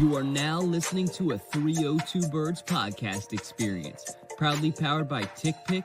You are now listening to a 302 Birds podcast experience, proudly powered by Tick Pick,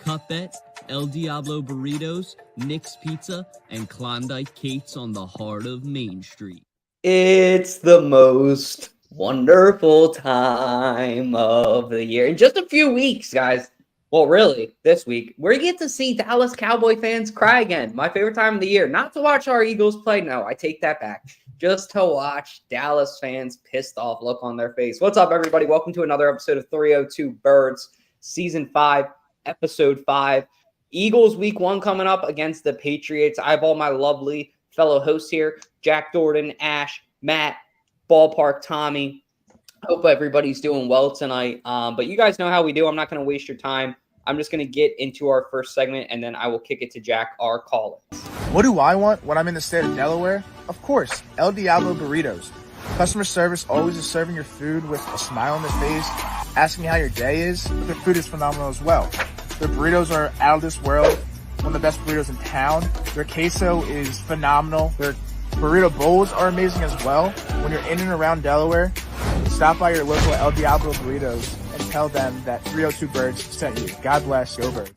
Cupet, El Diablo Burritos, Nick's Pizza, and Klondike Kate's on the heart of Main Street. It's the most wonderful time of the year. In just a few weeks, guys. Well, really, this week, we get to see Dallas Cowboy fans cry again. My favorite time of the year. Not to watch our Eagles play. No, I take that back. Just to watch Dallas fans pissed off look on their face. What's up, everybody? Welcome to another episode of 302 Birds, Season 5, Episode 5. Eagles Week 1 coming up against the Patriots. I have all my lovely fellow hosts here. Jack Jordan, Ash, Matt, Ballpark Tommy. Hope everybody's doing well tonight. But you guys know how we do. I'm not going to waste your time. I'm just going to get into our first segment, and then I will kick it to Jack, our caller. What do I want when I'm in the state of Delaware? Of course, El Diablo Burritos. Customer service always is serving your food with a smile on their face, asking how your day is, but their food is phenomenal as well. Their burritos are out of this world, one of the best burritos in town. Their queso is phenomenal. Their burrito bowls are amazing as well. When you're in and around Delaware, stop by your local El Diablo Burritos and tell them that 302 Birds sent you. God bless, go Birds.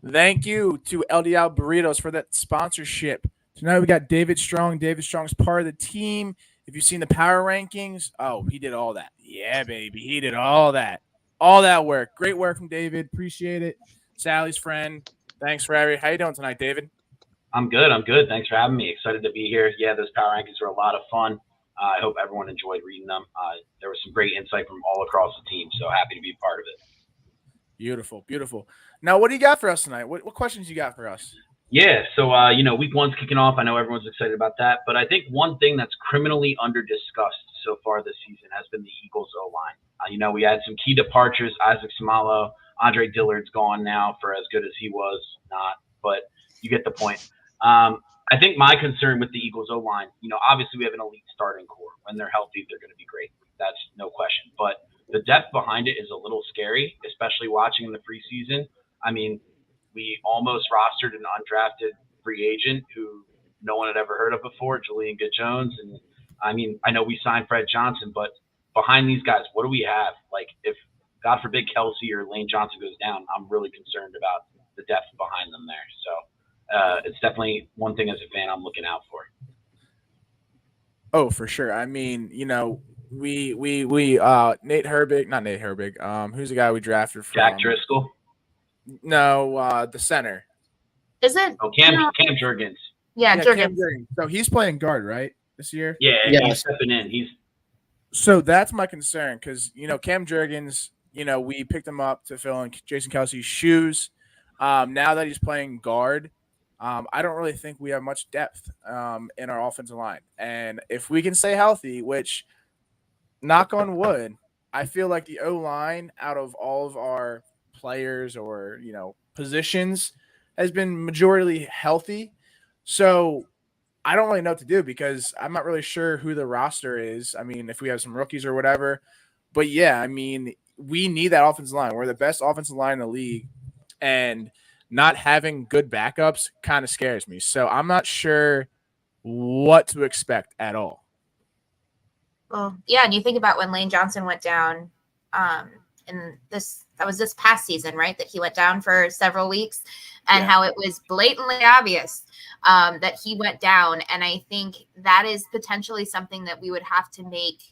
Thank you to El Diablo Burritos for that sponsorship. Tonight we got David Strong. David Strong's part of the team. If you've seen the power rankings, oh, he did all that. Yeah, baby, he did all that. All that work. Great work from David. Appreciate it. Sally's friend. Thanks for having me. How you doing tonight, David? I'm good. Thanks for having me. Excited to be here. Yeah, those power rankings were a lot of fun. I hope everyone enjoyed reading them. There was some great insight from all across the team, so happy to be part of it. Beautiful, beautiful. Now, what do you got for us tonight? What questions you got for us? Yeah, so, week one's kicking off. I know everyone's excited about that, but I think one thing that's criminally under-discussed so far this season has been the Eagles' O-line. We had some key departures. Isaac Seumalo, Andre Dillard's gone now for as good as he was, not, but you get the point. I think my concern with the Eagles O-line, obviously we have an elite starting core. When they're healthy, they're going to be great. That's no question. But the depth behind it is a little scary, especially watching in the preseason. I mean, we almost rostered an undrafted free agent who no one had ever heard of before, Julian Good-Jones. And, I know we signed Fred Johnson, but behind these guys, what do we have? Like, if, God forbid, Kelsey or Lane Johnson goes down, I'm really concerned about the depth behind them there. So, it's definitely one thing as a fan I'm looking out for. Oh, for sure. We Nate Herbig, not Nate Herbig. Who's the guy we drafted from? Jack Driscoll? No, the center. Is it? Oh, Cam Jurgens. Yeah, Jurgens. So he's playing guard, right, this year? Yeah, he's stepping in. So that's my concern because, Cam Jurgens, we picked him up to fill in Jason Kelsey's shoes. Now that he's playing guard, I don't really think we have much depth in our offensive line. And if we can stay healthy, which, knock on wood, I feel like the O-line out of all of our players or, positions has been majority healthy. So I don't really know what to do because I'm not really sure who the roster is. If we have some rookies or whatever. But, yeah, we need that offensive line. We're the best offensive line in the league. And not having good backups kind of scares me. So I'm not sure what to expect at all. Well, yeah, and you think about when Lane Johnson went down, that was this past season, right? That he went down for several weeks, and how it was blatantly obvious that he went down. And I think that is potentially something that we would have to make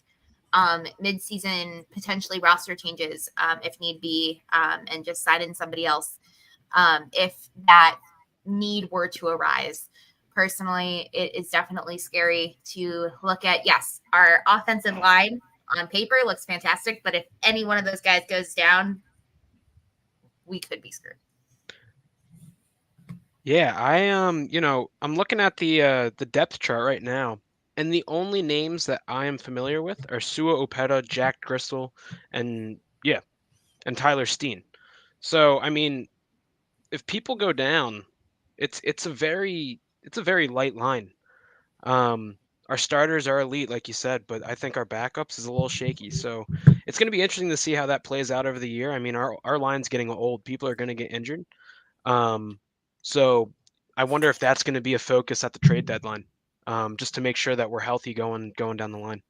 mid-season potentially roster changes if need be, and just sign in somebody else if that need were to arise. Personally, it is definitely scary to look at. Yes, our offensive line on paper looks fantastic, but if any one of those guys goes down, we could be screwed. Yeah, I'm looking at the depth chart right now, and the only names that I am familiar with are Sua Opeta, Jack Driscoll, and Tyler Steen. So, if people go down, it's a very light line. Our starters are elite, like you said, but I think our backups is a little shaky. So it's going to be interesting to see how that plays out over the year. Our line's getting old. People are going to get injured. So I wonder if that's going to be a focus at the trade deadline. just to make sure that we're healthy going down the line.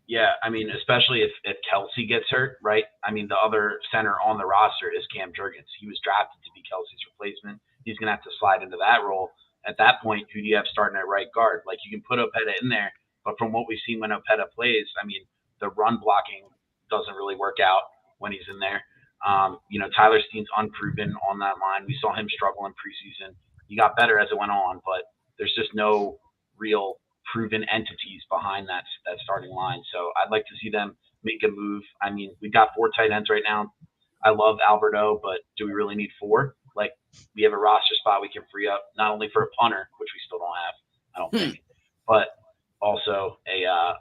Yeah, I mean, especially if Kelsey gets hurt, right? I mean, the other center on the roster is Cam Jurgens. He was drafted to be Kelsey's replacement. He's going to have to slide into that role. At that point, who do you have starting at right guard? Like, you can put Opeta in there, but from what we've seen when Opeta plays, I mean, the run blocking doesn't really work out when he's in there. Tyler Steen's unproven on that line. We saw him struggle in preseason. He got better as it went on, but there's just no real proven entities behind that starting line. So I'd like to see them make a move. I mean, we've got 4 tight ends right now. I love Alberto, but do we really need 4? Like, we have a roster spot we can free up, not only for a punter, which we still don't have, I don't think, but also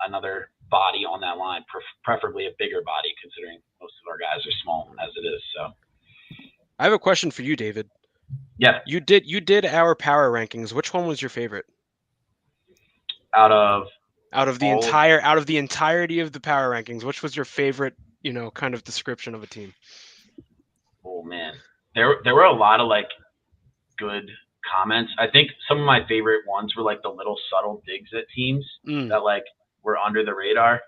another body on that line, preferably a bigger body, considering most of our guys are small as it is. So I have a question for you, David. Yeah. You did our power rankings. Which one was your favorite? Out of the entirety of the power rankings, which was your favorite, kind of description of a team? Oh man, there were a lot of like good comments. I think some of my favorite ones were like the little subtle digs at teams that like were under the radar.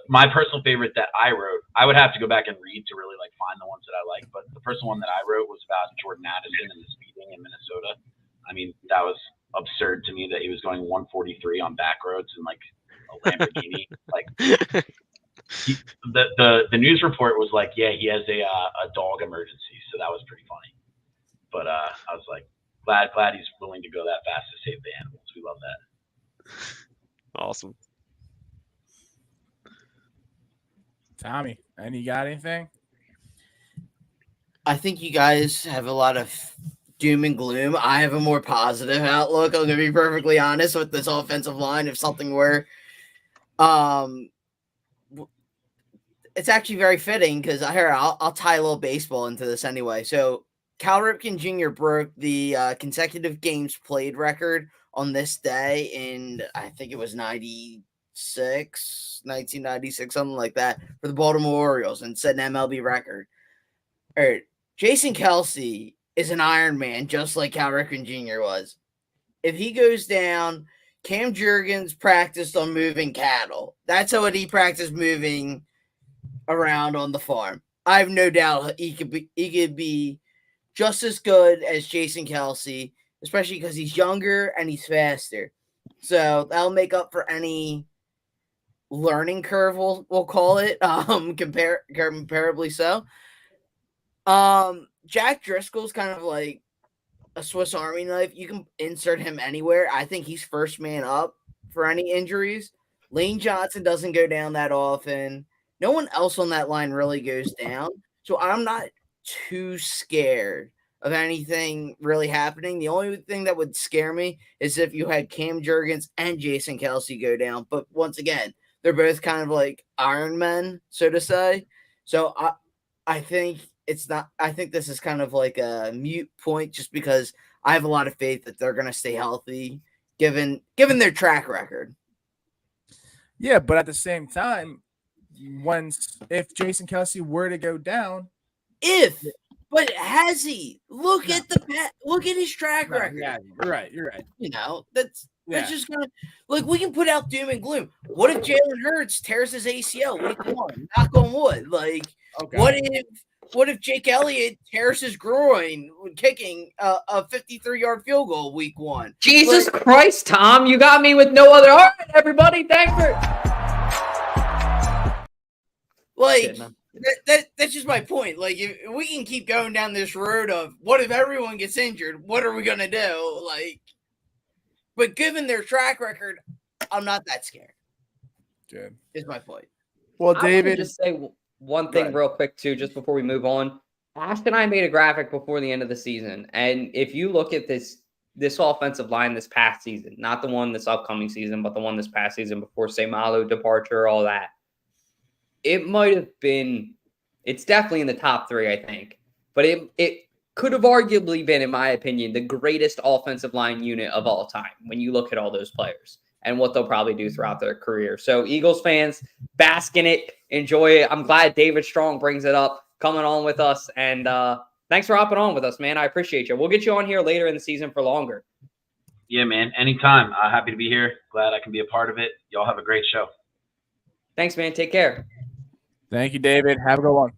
My personal favorite that I wrote, I would have to go back and read to really like find the ones that I like, but the first one that I wrote was about Jordan Addison and his beating in Minnesota. I mean, that was absurd to me that he was going 143 on back roads in like a Lamborghini. Like the news report was like, yeah, he has a dog emergency, so that was pretty funny. But I was like, glad he's willing to go that fast to save the animals. We love that. Awesome. Tommy, and you got anything? I think you guys have a lot of doom and gloom. I have a more positive outlook. I'm going to be perfectly honest with this offensive line. If something were, it's actually very fitting because I'll tie a little baseball into this anyway. So Cal Ripken Jr. broke the consecutive games played record on this day in, I think it was 1996, something like that, for the Baltimore Orioles, and set an MLB record. All right, Jason Kelsey is an Iron Man, just like Cal Ripken Jr. was. If he goes down, Cam Jurgens practiced on moving cattle. That's what he practiced moving around on the farm. I have no doubt he could be just as good as Jason Kelsey, especially because he's younger and he's faster. So that'll make up for any learning curve, we'll call it, comparably so. Jack Driscoll's kind of like a Swiss Army knife. You can insert him anywhere. I think he's first man up for any injuries. Lane Johnson doesn't go down that often. No one else on that line really goes down. So I'm not too scared of anything really happening. The only thing that would scare me is if you had Cam Jurgens and Jason Kelsey go down. But once again, they're both kind of like Iron Men, so to say. So I think it's not. I think this is kind of like a mute point, just because I have a lot of faith that they're going to stay healthy, given their track record. Yeah, but at the same time, if Jason Kelsey were to go down, but has he? Look at his track record. Yeah, you're right. That's just gonna we can put out doom and gloom. What if Jalen Hurts tears his ACL week 1? Knock on wood. Okay. What if Jake Elliott tears his groin when kicking a 53-yard field goal week 1? Jesus Christ, Tom, you got me with no other. All right, everybody, thanks for. That's just my point. Like, if we can keep going down this road of what if everyone gets injured, what are we gonna do? But given their track record, I'm not that scared. Good. Is my point. Well, David, I just say one thing real quick too, just before we move on. Ash and I made a graphic before the end of the season, and if you look at this offensive line this past season, not the one this upcoming season, but the one this past season before Seumalo departure, all that, it might have been. It's definitely in the top 3, I think, but it could have arguably been, in my opinion, the greatest offensive line unit of all time when you look at all those players and what they'll probably do throughout their career. So Eagles fans, bask in it, enjoy it. I'm glad David Strong brings it up, coming on with us, and thanks for hopping on with us, man. I appreciate you. We'll get you on here later in the season for longer. Yeah, man. Anytime. Happy to be here. Glad I can be a part of it. Y'all have a great show. Thanks, man. Take care. Thank you, David. Have a good one.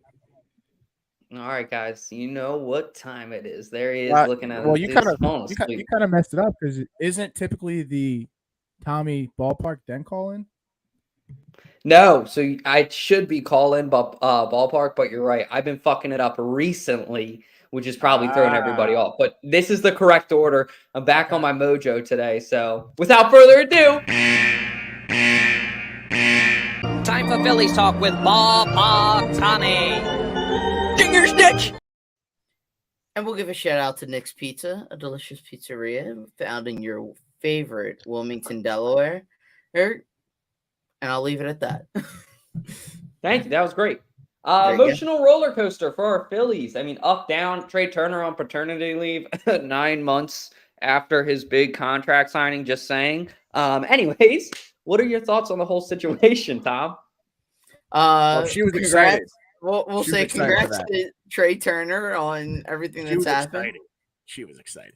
All right, guys. You know what time it is. There he is looking at well, his phone. you kind of messed it up because isn't typically the Tommy ballpark then call in? No, so I should be calling ballpark, but you're right. I've been fucking it up recently, which is probably throwing everybody off. But this is the correct order. I'm back on my mojo today. So without further ado, Time for Phillies talk with Ballpark Tommy. Finger stitch. And we'll give a shout out to Nick's Pizza, a delicious pizzeria found in your favorite Wilmington, Delaware. And I'll leave it at that. thank you. That was great. There you go. Emotional roller coaster for our Phillies. I mean, up, down. Trea Turner on paternity leave 9 months after his big contract signing, just saying. Anyways, what are your thoughts on the whole situation, Tom? She was excited. We'll She was say excited for congrats that. to Trea Turner on everything She that's was happened. excited. She was excited.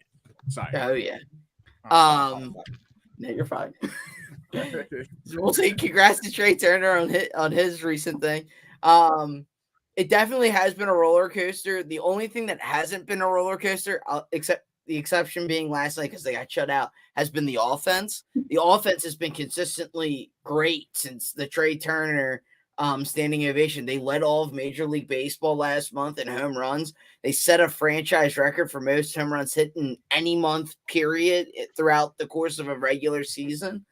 Sorry. Oh yeah. Oh, No, you're fine. We'll say congrats to Trea Turner on his recent thing. It definitely has been a roller coaster. The only thing that hasn't been a roller coaster, except the exception being last night because they got shut out, has been the offense. The offense has been consistently great since the Trea Turner standing ovation. They led all of Major League Baseball last month in home runs. They set a franchise record for most home runs hit in any month period throughout the course of a regular season.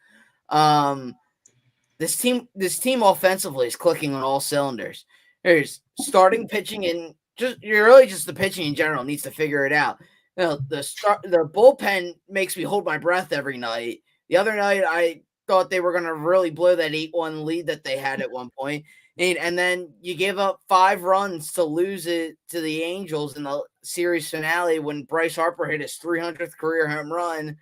This team offensively is clicking on all cylinders. There's starting pitching and just the pitching in general needs to figure it out. You know, the bullpen makes me hold my breath every night. The other night I thought they were going to really blow that 8-1 lead that they had at one point. And then you give up 5 runs to lose it to the Angels in the series finale when Bryce Harper hit his 300th career home run.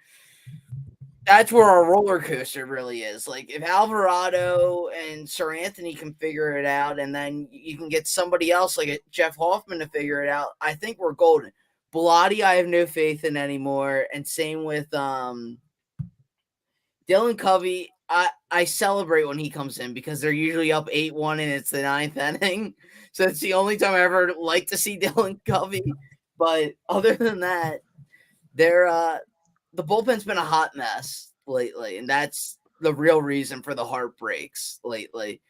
That's where our roller coaster really is. Like, if Alvarado and Sir Anthony can figure it out, and then you can get somebody else like Jeff Hoffman to figure it out, I think we're golden. Bilotti, I have no faith in anymore. And same with Dylan Covey. I celebrate when he comes in because they're usually up 8-1 and it's the 9th inning. So it's the only time I ever like to see Dylan Covey. But other than that, the bullpen's been a hot mess lately, and that's the real reason for the heartbreaks lately.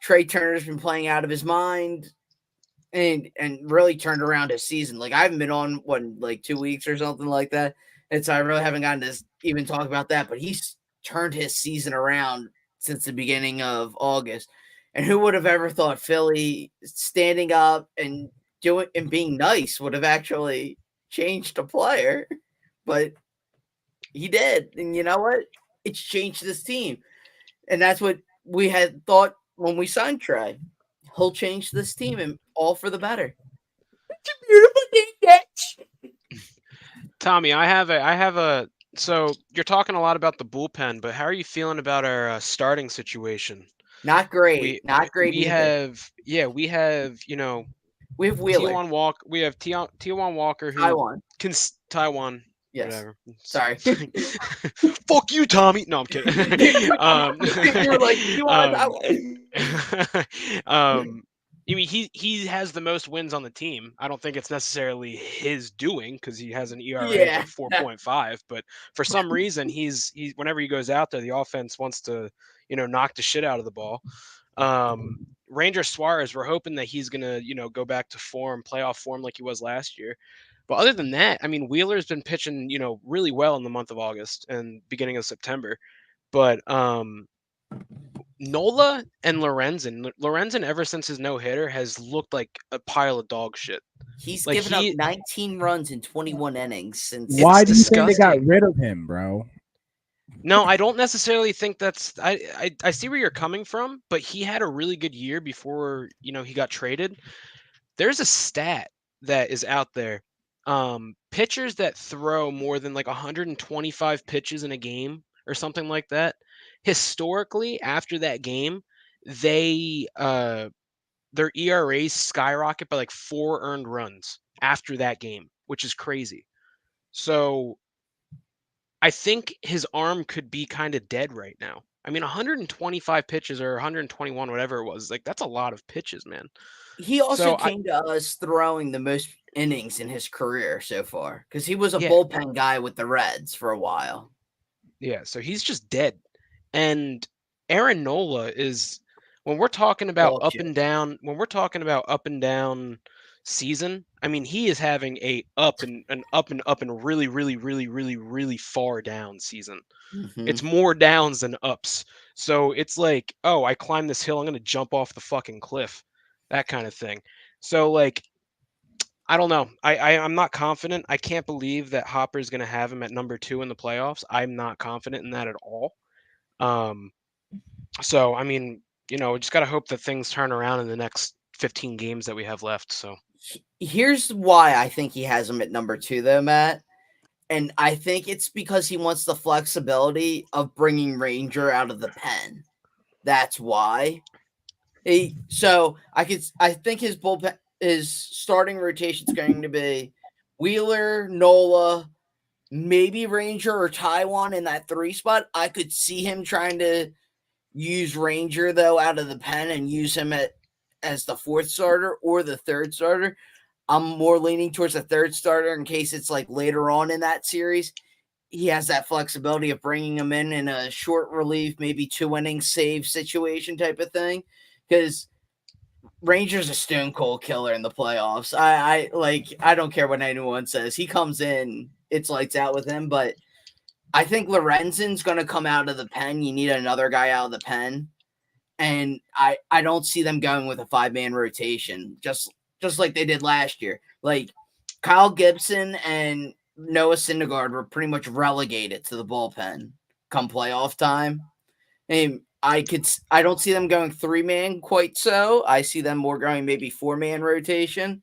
Trea Turner's been playing out of his mind and really turned around his season. Like, I haven't been on, 2 weeks or something like that, and so I really haven't gotten to even talk about that, but he's turned his season around since the beginning of August. And who would have ever thought Philly standing up and being nice would have actually changed a player? But he did. And you know what? It's changed this team. And that's what we had thought when we signed Trea. He'll change this team and all for the better. It's a beautiful thing, bitch. Tommy, I have a. So you're talking a lot about the bullpen, but how are you feeling about our starting situation? Not great. Not great. We have we have we have Wheeler. We have Taijuan Walker who Taijuan. Yes. Whatever. Sorry. Fuck you, Tommy. No, I'm kidding. You're like, you want I mean, he has the most wins on the team. I don't think it's necessarily his doing because he has an ERA of 4.5. But for some reason, he's whenever he goes out there, the offense wants to knock the shit out of the ball. Ranger Suarez, we're hoping that he's gonna go back to playoff form like he was last year. But other than that, I mean, Wheeler's been pitching really well in the month of August and beginning of September. But Nola and Lorenzen, ever since his no-hitter, has looked like a pile of dog shit. He's given up 19 runs in 21 innings since. Why do you think they got rid of him, bro? No, I don't necessarily think that's. I see where you're coming from, but he had a really good year before he got traded. There's a stat that is out there. Pitchers that throw more than 125 pitches in a game or something like that, historically after that game, they their ERAs skyrocket by 4 earned runs after that game, which is crazy. So I think his arm could be kind of dead right now. I mean, 125 pitches or 121, whatever it was, like that's a lot of pitches, man. He also So came to us throwing the most innings in his career so far because he was a Yeah. bullpen guy with the Reds for a while. Yeah, so he's just dead. And Aaron Nola is when we're talking about Dog up shit. and down, when we're talking about up and down season, I mean he is having a up and really, really, really, really, really far down season. Mhm. It's more downs than ups. So it's like, oh, I climbed this hill, I'm gonna jump off the fucking cliff. That kind of thing. So like I don't know. I'm not confident. I can't believe that Hopper's going to have him at number 2 in the playoffs. I'm not confident in that at all. So I mean, we just got to hope that things turn around in the next 15 games that we have left. So Here's why I think he has him at number 2, though, Matt. And I think it's because he wants the flexibility of bringing Ranger out of the pen. That's why. I think his bullpen, his starting rotation is going to be Wheeler, Nola, maybe Ranger or Taiwan in that 3 spot. I could see him trying to use Ranger though out of the pen and use him as the 4th starter or the 3rd starter. I'm more leaning towards the 3rd starter in case it's like later on in that series. He has that flexibility of bringing him in a short relief, maybe 2 innings save situation type of thing. Because Ranger's a stone cold killer in the playoffs. I don't care what anyone says. He comes in, it's lights out with him. But I think Lorenzen's going to come out of the pen. You need another guy out of the pen. And I don't see them going with a 5-man rotation, just like they did last year. Like Kyle Gibson and Noah Syndergaard were pretty much relegated to the bullpen come playoff time. And I don't see them going 3-man quite so. I see them more going maybe 4-man rotation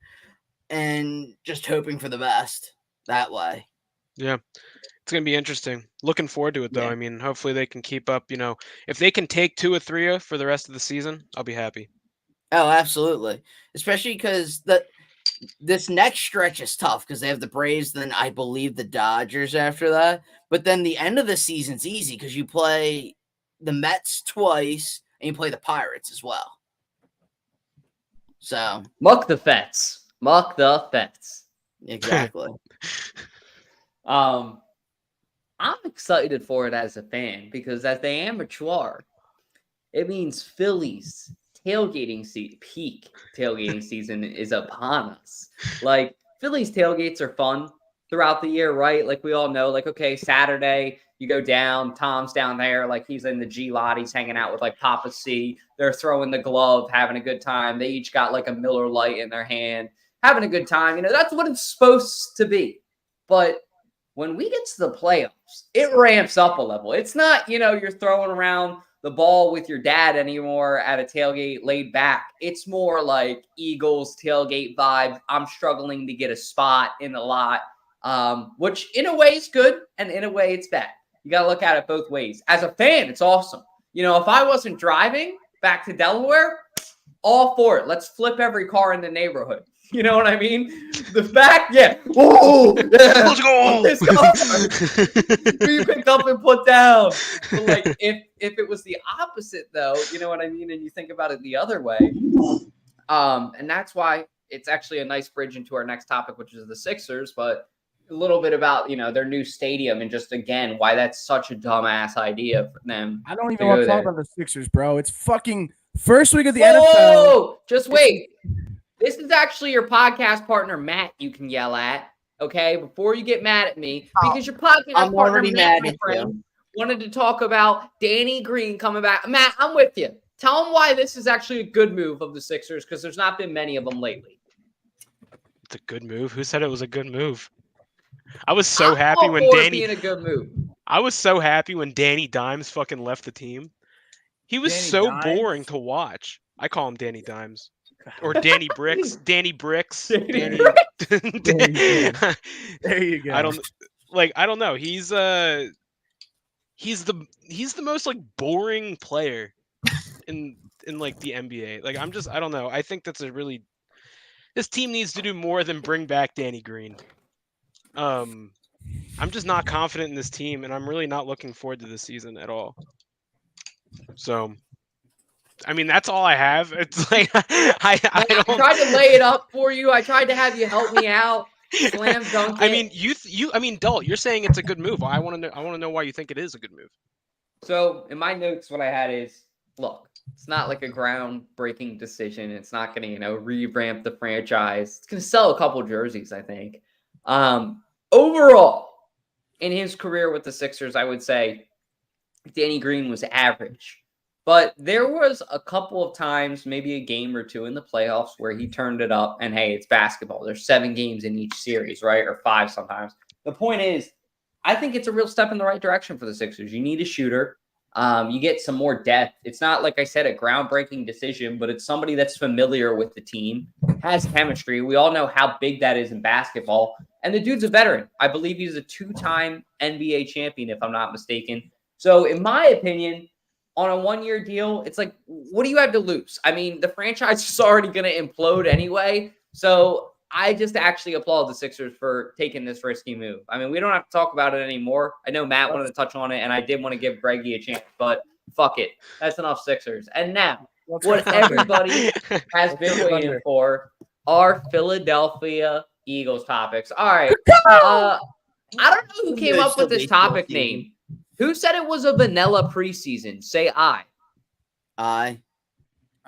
and just hoping for the best that way. yeah, it's going to be interesting. Looking forward to it though. Yeah. I mean, hopefully they can keep up, if they can take Tua for the rest of the season, I'll be happy. Oh, absolutely. Especially because this next stretch is tough because they have the Braves, then I believe the Dodgers after that. But then the end of the season's easy because you play the Mets twice and you play the Pirates as well. So Muck the Fets. Muck the Fets. exactly. I'm excited for it as a fan because as the amateur, it means Phillies peak tailgating season is upon us. Like Phillies tailgates are fun throughout the year, right? Like we all know, like, okay, Saturday, you go down, Tom's down there, like he's in the G lot, he's hanging out with like Papa C. They're throwing the glove, having a good time. They each got like a Miller Lite in their hand, having a good time. That's what it's supposed to be. But when we get to the playoffs, it ramps up a level. It's not, you're throwing around the ball with your dad anymore at a tailgate laid back. It's more like Eagles tailgate vibe. I'm struggling to get a spot in the lot, which in a way is good and in a way it's bad. You got to look at it both ways. As a fan, it's awesome. If I wasn't driving back to Delaware, all for it. Let's flip every car in the neighborhood. You know what I mean? The fact, yeah. Whoa, yeah. Let's go. This car you picked up and put down. But like, if it was the opposite, though, you know what I mean, and you think about it the other way, and that's why it's actually a nice bridge into our next topic, which is the Sixers. But a little bit about their new stadium and just again why that's such a dumbass idea for them. I don't even want to talk about the Sixers, bro. It's fucking first week of the NFL. Just wait. This is actually your podcast partner, Matt, you can yell at, okay, before you get mad at me, because your podcast partner, Matt, my friend, wanted to talk about Danny Green coming back. Matt, I'm with you. Tell him why this is actually a good move of the Sixers, because there's not been many of them lately. It's a good move? Who said it was a good move? I was so happy when Danny... being a good move. I was so happy when Danny Dimes fucking left the team. He was boring to watch. I call him Danny Dimes. Or Danny Bricks. Danny Bricks. Danny. There you go. I don't know. He's the most like boring player in like the NBA. Like I don't know. I think this team needs to do more than bring back Danny Green. I'm just not confident in this team, and I'm really not looking forward to this season at all. So, I mean, that's all I have. It's like I I tried to lay it up for you. I tried to have you help me out. Slam dunk it. I mean, Dalt, you're saying it's a good move. I want to know why you think it is a good move. So in my notes, what I had is, look, it's not like a groundbreaking decision. It's not going to, revamp the franchise. It's going to sell a couple jerseys, I think. Overall, in his career with the Sixers, I would say Danny Green was average. But there was a couple of times, maybe a game or two in the playoffs where he turned it up. And hey, it's basketball. There's 7 games in each series, right? Or 5 sometimes. The point is, I think it's a real step in the right direction for the Sixers. You need a shooter. You get some more depth. It's not, like I said, a groundbreaking decision, but it's somebody that's familiar with the team, has chemistry. We all know how big that is in basketball. And the dude's a veteran. I believe he's a 2-time NBA champion, if I'm not mistaken. So in my opinion, on a 1-year deal, it's like, what do you have to lose? I mean, the franchise is already going to implode anyway. So I just actually applaud the Sixers for taking this risky move. I mean, we don't have to talk about it anymore. I know Matt wanted to touch on it, and I did want to give Greggy a chance, but fuck it. That's enough Sixers. And now, what everybody has been waiting for are Philadelphia Eagles topics. All right. I don't know who came up with this topic name. Who said it was a vanilla preseason? Say I. I.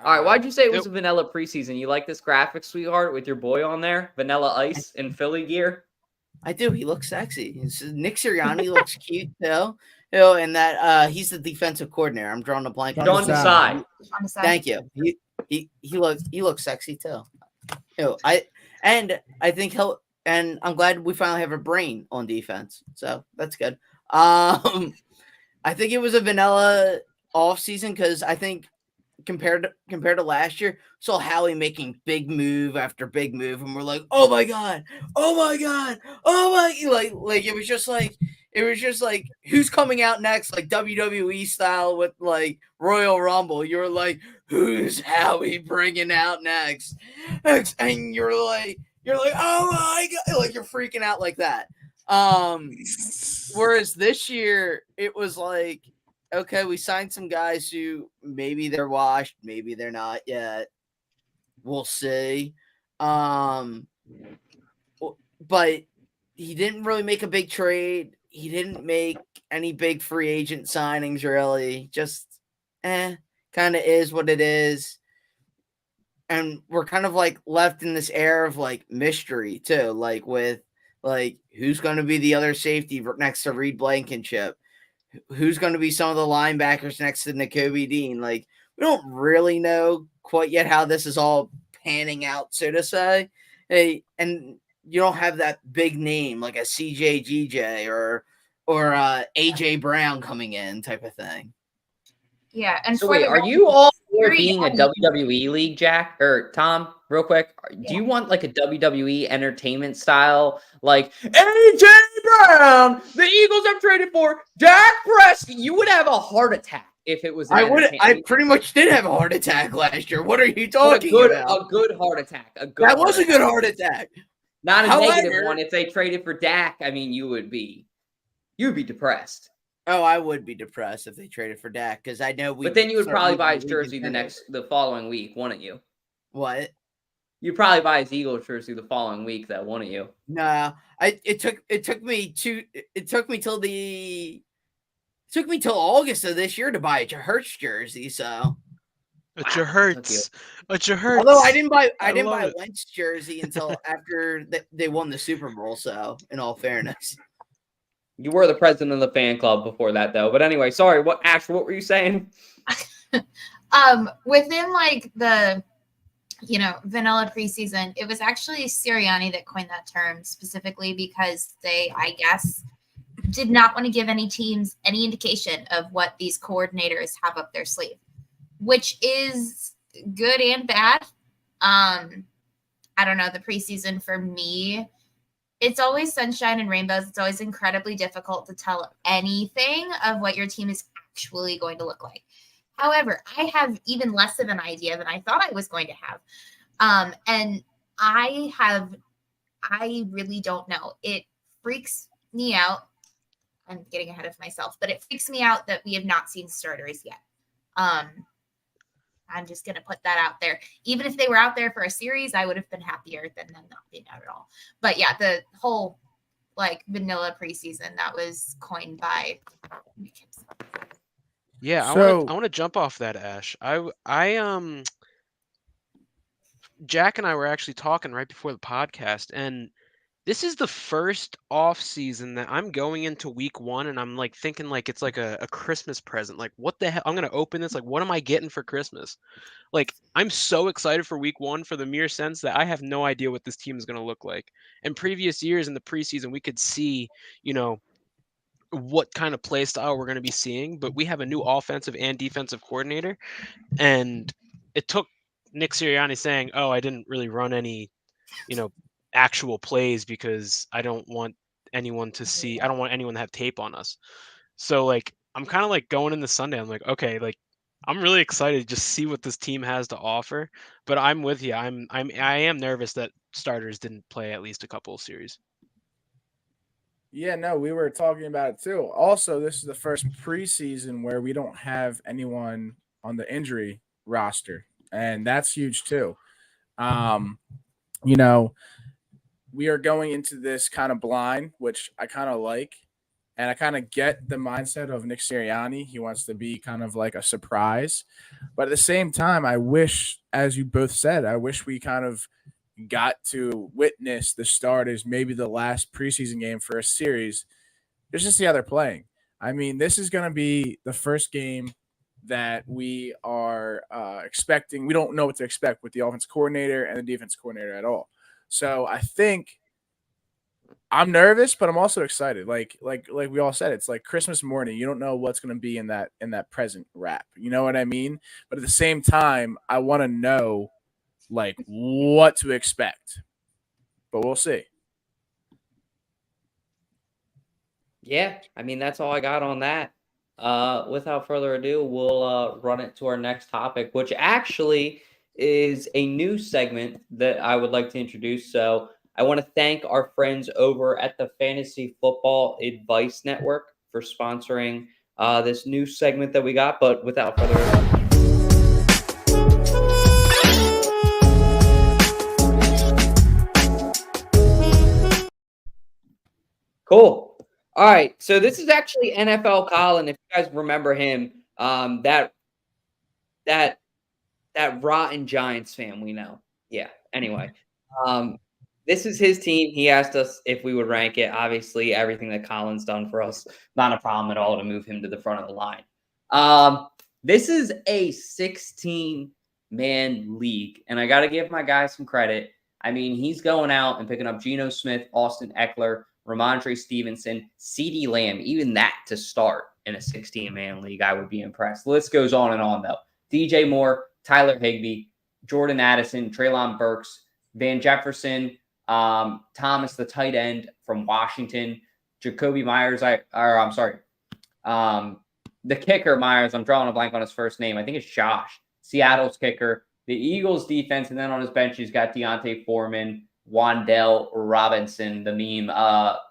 All right, why'd you say it was a vanilla preseason? You like this graphic, sweetheart, with your boy on there? Vanilla Ice in Philly gear? I do. He looks sexy. Nick Sirianni looks cute, too. And that he's the defensive coordinator. I'm drawing a blank. John Desai. Thank you. He looks sexy, too. I think I'm glad we finally have a brain on defense. So that's good. I think it was a vanilla off season because I think compared to last year, saw Howie making big move after big move, and we're like, oh my god, like it was just like who's coming out next, like WWE style with like Royal Rumble. You're like, who's Howie bringing out next? And you're like, oh my god, like you're freaking out like that. Whereas this year it was like, okay, we signed some guys who maybe they're washed, maybe they're not yet. We'll see. But he didn't really make a big trade. He didn't make any big free agent signings, really. Just, kind of is what it is. And we're kind of like left in this air of like mystery too, like with like who's going to be the other safety next to Reed Blankenship. Who's going to be some of the linebackers next to Nakobe Dean? Like, we don't really know quite yet how this is all panning out, so to say. Hey, and you don't have that big name like a CJ or AJ Brown coming in type of thing. Yeah, and so wait, are you all for being a WWE league, Jack or Tom? Real quick, do you want like a WWE entertainment style, like AJ Brown? The Eagles have traded for Dak Prescott. You would have a heart attack if it was. I pretty much did have a heart attack last year. What are you talking about? A good heart attack. That was a good heart attack. Not a negative one. If they traded for Dak, I mean, you would be depressed. Oh, I would be depressed if they traded for Dak because I know we. But then you would probably buy his jersey the following week, wouldn't you? What? You'd probably buy his Eagles jersey the following week, though, wouldn't you? No, it took me till August of this year to buy a Hurts jersey. So. A Hurts. Although I didn't buy Wentz jersey until after they won the Super Bowl. So, in all fairness. You were the president of the fan club before that, though. But anyway, sorry. What were you saying? Within like the, vanilla preseason, it was actually Sirianni that coined that term specifically because they, I guess, did not want to give any teams any indication of what these coordinators have up their sleeve, which is good and bad. I don't know. The preseason for me, it's always sunshine and rainbows. It's always incredibly difficult to tell anything of what your team is actually going to look like. However, I have even less of an idea than I thought I was going to have. And I really don't know. It freaks me out. I'm getting ahead of myself, but it freaks me out that we have not seen starters yet. I'm just going to put that out there. Even if they were out there for a series, I would have been happier than them not being out at all. But yeah, the whole like vanilla preseason that was coined by Nick Gibson. Yeah, So- I want to jump off that, Ash. Jack and I were actually talking right before the podcast, and this is the first off season that I'm going into week 1 and I'm like thinking like it's like a Christmas present. Like, what the hell? I'm gonna open this. Like, what am I getting for Christmas? Like, I'm so excited for week 1 for the mere sense that I have no idea what this team is gonna look like. In previous years in the preseason, we could see, what kind of play style we're gonna be seeing, but we have a new offensive and defensive coordinator, and it took Nick Sirianni saying, "Oh, I didn't really run any, actual plays because I don't want anyone to have tape on us." So like I'm kind of like going into Sunday, I'm like, okay, like I'm really excited to just see what this team has to offer. But I'm with you. I am nervous that starters didn't play at least a couple of series. Yeah, no, we were talking about it too. Also, this is the first preseason where we don't have anyone on the injury roster, and that's huge too. We are going into this kind of blind, which I kind of like, and I kind of get the mindset of Nick Sirianni. He wants to be kind of like a surprise, but at the same time, I wish, as you both said, I wish we kind of got to witness the starters, maybe the last preseason game for a series, just to see how they're playing. I mean, this is going to be the first game that we are expecting. We don't know what to expect with the offense coordinator and the defense coordinator at all. So I think I'm nervous, but I'm also excited. Like we all said, it's like Christmas morning. You don't know what's going to be in that present wrap. You know what I mean? But at the same time, I want to know like what to expect, but we'll see. Yeah, I mean, that's all I got on that. Without further ado, we'll run it to our next topic, which actually is a new segment that I would like to introduce. So I want to thank our friends over at the Fantasy Football Advice Network for sponsoring this new segment that we got. But without further ado, cool. All right, so this is actually NFL Colin. If you guys remember him, that rotten Giants fan we know. Yeah. Anyway, this is his team. He asked us if we would rank it. Obviously, everything that Colin's done for us, not a problem at all to move him to the front of the line. This is a 16-man league, and I got to give my guy some credit. I mean, he's going out and picking up Geno Smith, Austin Eckler, Ramondre Stevenson, CeeDee Lamb, even that to start in a 16-man league, I would be impressed. The list goes on and on, though. DJ Moore, Tyler Higbee, Jordan Addison, Treylon Burks, Van Jefferson, Thomas, the tight end from Washington, Jacoby Myers, the kicker Myers, I'm drawing a blank on his first name. I think it's Josh, Seattle's kicker, the Eagles defense, and then on his bench, he's got Deontay Foreman, Wan'Dale Robinson, the meme,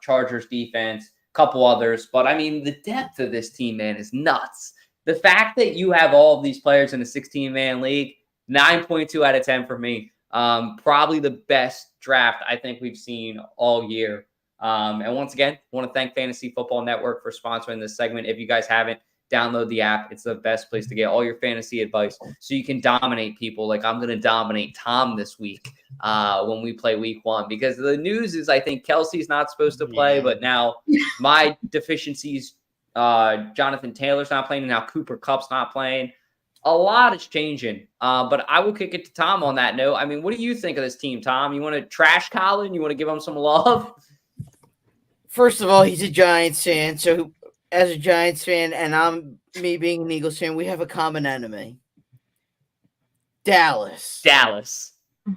Chargers defense, a couple others. But, I mean, the depth of this team, man, is nuts. The fact that you have all of these players in a 16-man league, 9.2 out of 10 for me. Probably the best draft I think we've seen all year. And once again, I want to thank Fantasy Football Network for sponsoring this segment. If you guys haven't, download the app. It's the best place to get all your fantasy advice so you can dominate people like I'm going to dominate Tom this week when we play week 1. Because the news is I think Kelsey's not supposed to play, but now my deficiencies, Jonathan Taylor's not playing, and now Cooper Kupp's not playing. A lot is changing, but I will kick it to Tom on that note. I mean, what do you think of this team, Tom? You want to trash Colin? You want to give him some love? First of all, he's a Giants fan, so as a Giants fan, and I'm me being an Eagles fan, we have a common enemy. Dallas.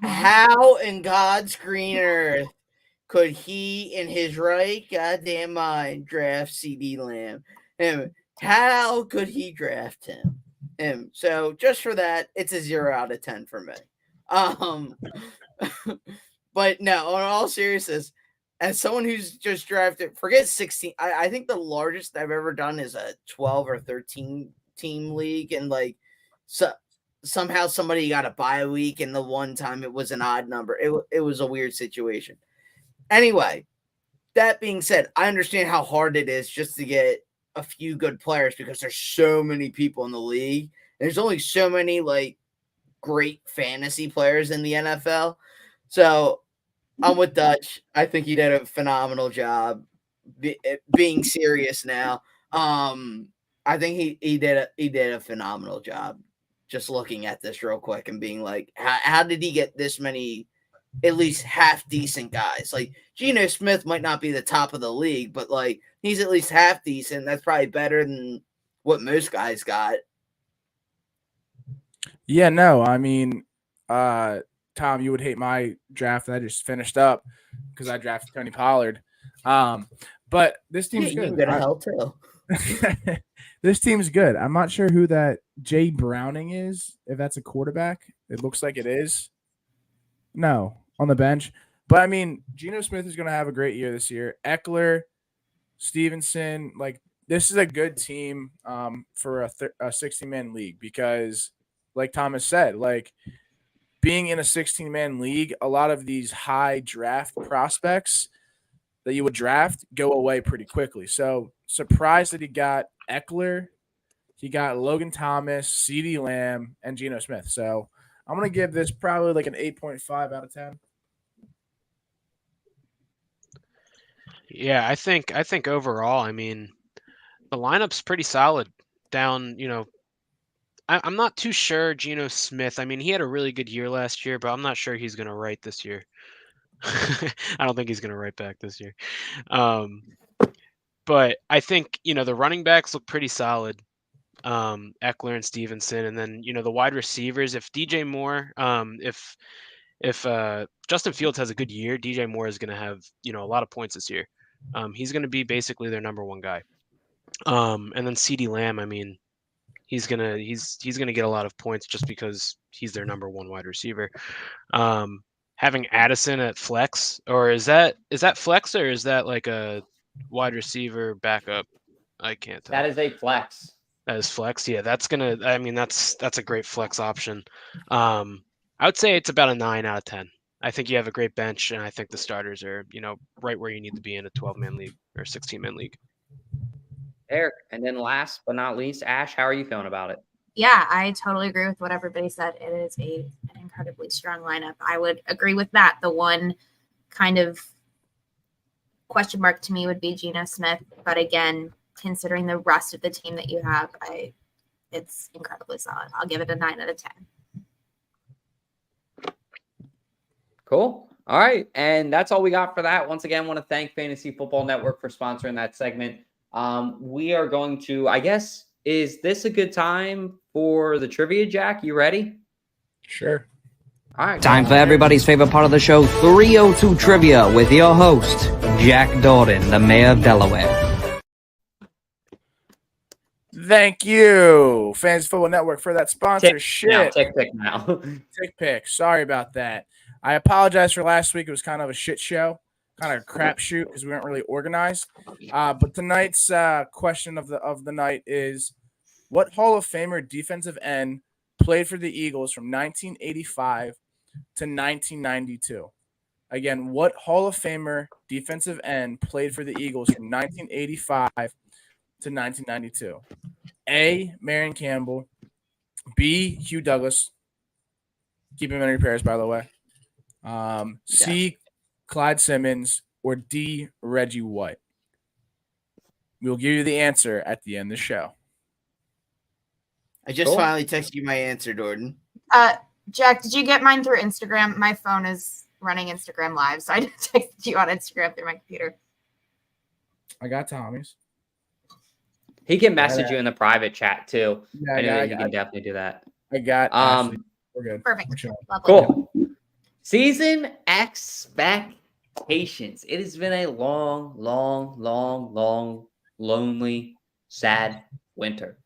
How in God's green earth could he, in his right goddamn mind, draft CeeDee Lamb? How could he draft him? So just for that, it's a 0 out of 10 for me. But no, on all seriousness, as someone who's just drafted, forget 16. I think the largest I've ever done is a 12 or 13 team league, and like somehow somebody got a bye week, and the one time it was an odd number. It was a weird situation. Anyway, that being said, I understand how hard it is just to get a few good players because there's so many people in the league. There's only so many like great fantasy players in the NFL. So I'm with Dutch. I think he did a phenomenal job. Being serious now, I think he did a phenomenal job. Just looking at this real quick and being like, how did he get this many, at least half decent guys? Like Geno Smith might not be the top of the league, but like he's at least half decent. That's probably better than what most guys got. Yeah, no, I mean, Tom, you would hate my draft that I just finished up because I drafted Tony Pollard. But this team's good. You go to hell too. This team's good. I'm not sure who that Jay Browning is, if that's a quarterback. It looks like it is. No, on the bench. But, I mean, Geno Smith is going to have a great year this year. Eckler, Stevenson, like, this is a good team for a 16-man league because, like Thomas said, like, being in a 16-man league, a lot of these high draft prospects that you would draft go away pretty quickly. So, surprised that he got Eckler, he got Logan Thomas, CeeDee Lamb, and Geno Smith. So, I'm going to give this probably like an 8.5 out of 10. Yeah, I think overall, I mean, the lineup's pretty solid down, I'm not too sure Geno Smith. I mean, he had a really good year last year, but I'm not sure he's going to write this year. I don't think he's going to write back this year. But I think, the running backs look pretty solid. Eckler and Stevenson. And then, the wide receivers, if DJ Moore, if Justin Fields has a good year, DJ Moore is going to have, a lot of points this year. He's going to be basically their number one guy. And then CeeDee Lamb, I mean, he's gonna get a lot of points just because he's their number one wide receiver. Having Addison at flex, or is that flex, or is that like a wide receiver backup? I can't tell. That is a flex. That is flex. Yeah, that's a great flex option. I would say it's about a 9 out of 10. I think you have a great bench, and I think the starters are, right where you need to be in a 12-man league or 16-man league. Eric, and then last but not least, Ash, how are you feeling about it? Yeah, I totally agree with what everybody said. It is an incredibly strong lineup. I would agree with that. The one kind of question mark to me would be Geno Smith. But again, considering the rest of the team that you have, it's incredibly solid. I'll give it a 9 out of 10. Cool. All right. And that's all we got for that. Once again, I want to thank Fantasy Football Network for sponsoring that segment. We are going to, I guess, is this a good time for the trivia, Jack? You ready? Sure. All right. Time for everybody's favorite part of the show, 302 Trivia, with your host, Jack Dorden, the mayor of Delaware. Thank you, Fantasy Football Network, for that sponsorship. Tick pick now. Tick pick. Sorry about that. I apologize for last week. It was kind of a shit show, kind of a crapshoot because we weren't really organized. But tonight's question of the night is, what Hall of Famer defensive end played for the Eagles from 1985 to 1992? Again, what Hall of Famer defensive end played for the Eagles from 1985 to 1992? A, Marion Campbell. B, Hugh Douglas. Keep him in repairs, by the way. C, Clyde Simmons, or D, Reggie White? We'll give you the answer at the end of the show. I just finally texted you my answer, Dorden. Jack, did you get mine through Instagram? My phone is running Instagram Live, so I just texted you on Instagram through my computer. I got Tommy's. He can message you in the private chat, too. Yeah, I know that he can definitely do that. I got Ashley. We're good. Perfect. Lovely. Cool. Season expectations. It has been a long, lonely, sad winter.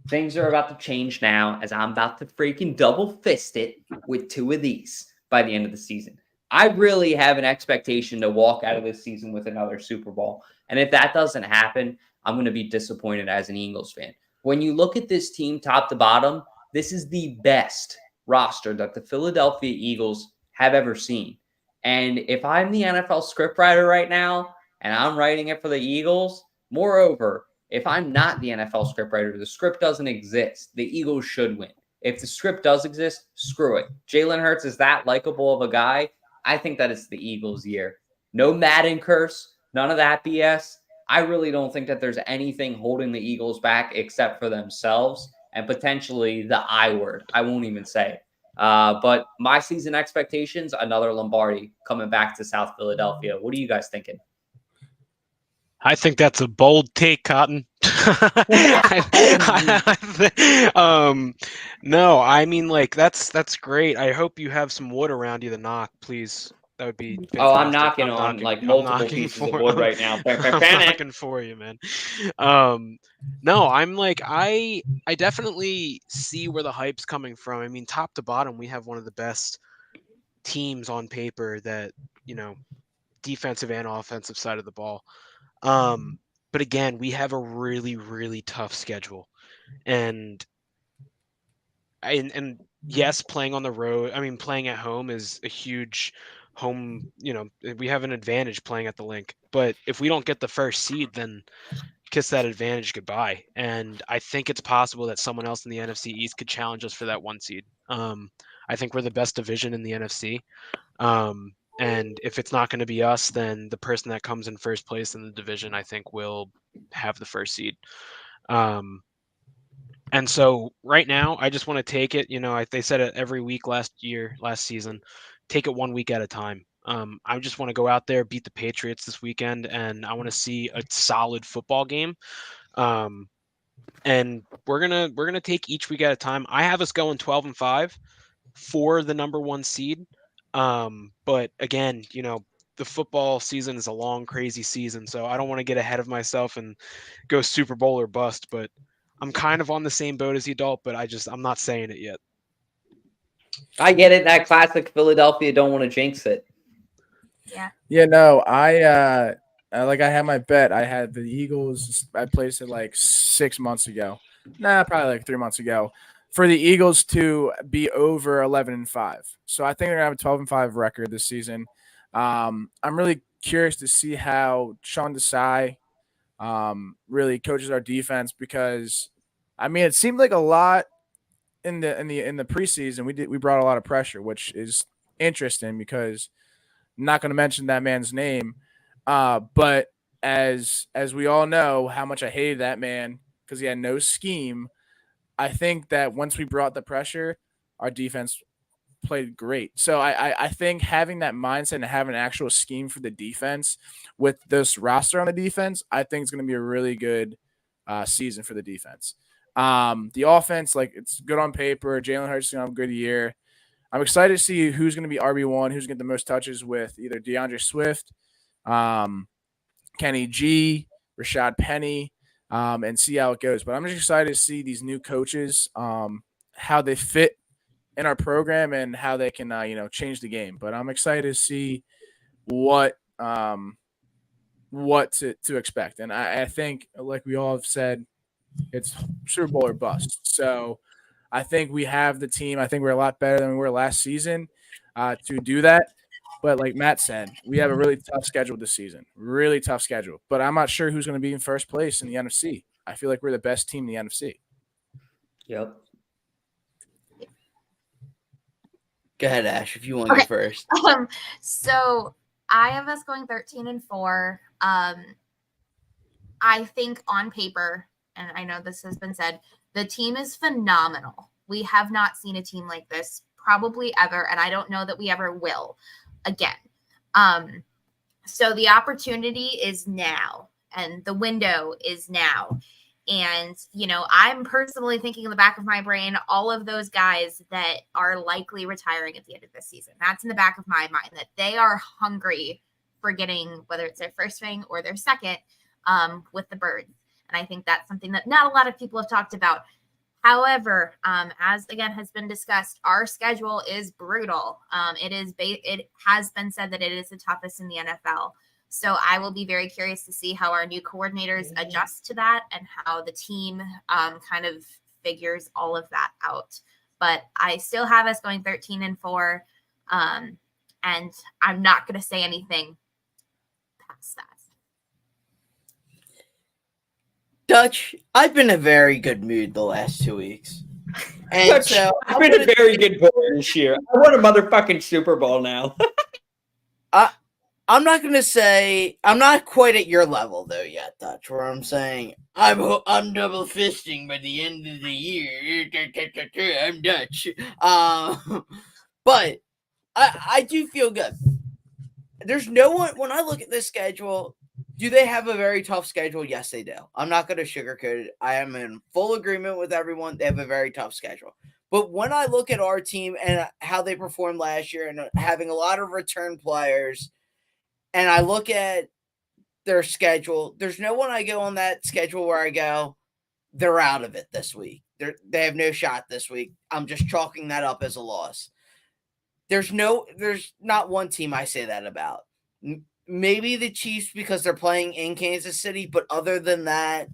Things are about to change now as I'm about to freaking double fist it with 2 of these by the end of the season. I really have an expectation to walk out of this season with another Super Bowl. And if that doesn't happen, I'm going to be disappointed as an Eagles fan. When you look at this team top to bottom, this is the best roster that the Philadelphia Eagles have ever seen. And if I'm the NFL scriptwriter right now and I'm writing it for the Eagles, moreover, if I'm not the NFL scriptwriter, the script doesn't exist. The Eagles should win. If the script does exist, screw it. Jalen Hurts is that likable of a guy. I think that it's the Eagles' year. No Madden curse, none of that BS. I really don't think that there's anything holding the Eagles back except for themselves and potentially the I word. I won't even say it. But my season expectations, another Lombardi coming back to South Philadelphia. What are you guys thinking? I think that's a bold take, Cotton. No, I mean, like, that's great. I hope you have some wood around you to knock, please. That would be fantastic. Oh, I'm knocking on like multiple pieces of wood right now. I'm knocking for you, man. No, I'm like, I definitely see where the hype's coming from. I mean, top to bottom, we have one of the best teams on paper that, defensive and offensive side of the ball. But again, we have a really, really tough schedule. And yes, playing on the road, playing at home is a huge home, we have an advantage playing at the Link. But if we don't get the first seed, then kiss that advantage goodbye. And I think it's possible that someone else in the NFC East could challenge us for that 1 seed. I think we're the best division in the NFC. And if it's not going to be us, then the person that comes in first place in the division, I think, will have the first seed. And so right now, I just want to take it. They said it every week last season, take it 1 week at a time. I just want to go out there, beat the Patriots this weekend, and I want to see a solid football game. And we're gonna take each week at a time. I have us going 12-5 for the number 1 seed. But again, the football season is a long, crazy season, so I don't want to get ahead of myself and go Super Bowl or bust. But I'm kind of on the same boat as the adult, but I'm not saying it yet. I get it. That classic Philadelphia don't want to jinx it. Yeah. Yeah, no, I had my bet. I had the Eagles. I placed it like 6 months ago. Nah, probably like 3 months ago, for the Eagles to be over 11-5. So I think they're gonna have a 12-5 record this season. I'm really curious to see how Sean Desai really coaches our defense, because it seemed like a lot in the preseason. We brought a lot of pressure, which is interesting because I'm not going to mention that man's name, but as we all know how much I hated that man because he had no scheme. I think that once we brought the pressure, our defense played great. So I think having that mindset and having an actual scheme for the defense with this roster on the defense, I think it's going to be a really good season for the defense. The offense, like, it's good on paper. Jalen Hurts is going to have a good year. I'm excited to see who's going to be RB1, who's going to get the most touches with either DeAndre Swift, Kenny G, Rashad Penny, and see how it goes. But I'm just excited to see these new coaches, how they fit in our program and how they can, change the game. But I'm excited to see what to expect. And I think, like we all have said, it's Super Bowl or bust. So I think we have the team. I think we're a lot better than we were last season to do that. But like Matt said, we have a really tough schedule this season. Really tough schedule. But I'm not sure who's going to be in first place in the NFC. I feel like we're the best team in the NFC. Yep. Go ahead, Ash, if you want to go first. So I have us going 13-4. I think on paper, and I know this has been said, the team is phenomenal. We have not seen a team like this probably ever, and I don't know that we ever will again. So the opportunity is now, and the window is now. And, I'm personally thinking in the back of my brain, all of those guys that are likely retiring at the end of this season. That's in the back of my mind, that they are hungry for getting, whether it's their first ring or their second, with the Birds. And I think that's something that not a lot of people have talked about. However, as again has been discussed, our schedule is brutal. It has been said that it is the toughest in the NFL. So I will be very curious to see how our new coordinators adjust to that and how the team kind of figures all of that out. But I still have us going 13-4, and I'm not going to say anything past that. Dutch, I've been in a very good mood the last 2 weeks. And so I've been a very good boy this year. I want a motherfucking Super Bowl now. I'm not gonna say I'm not quite at your level though yet, Dutch. Where I'm saying I'm double fisting by the end of the year. I'm Dutch, but I do feel good. There's no one when I look at this schedule. Do they have a very tough schedule? Yes, they do. I'm not going to sugarcoat it. I am in full agreement with everyone. They have a very tough schedule. But when I look at our team and how they performed last year and having a lot of return players, and I look at their schedule, there's no one I go on that schedule where I go, they're out of it this week. They have no shot this week. I'm just chalking that up as a loss. There's not one team I say that about. Maybe the Chiefs because they're playing in Kansas City, but other than that,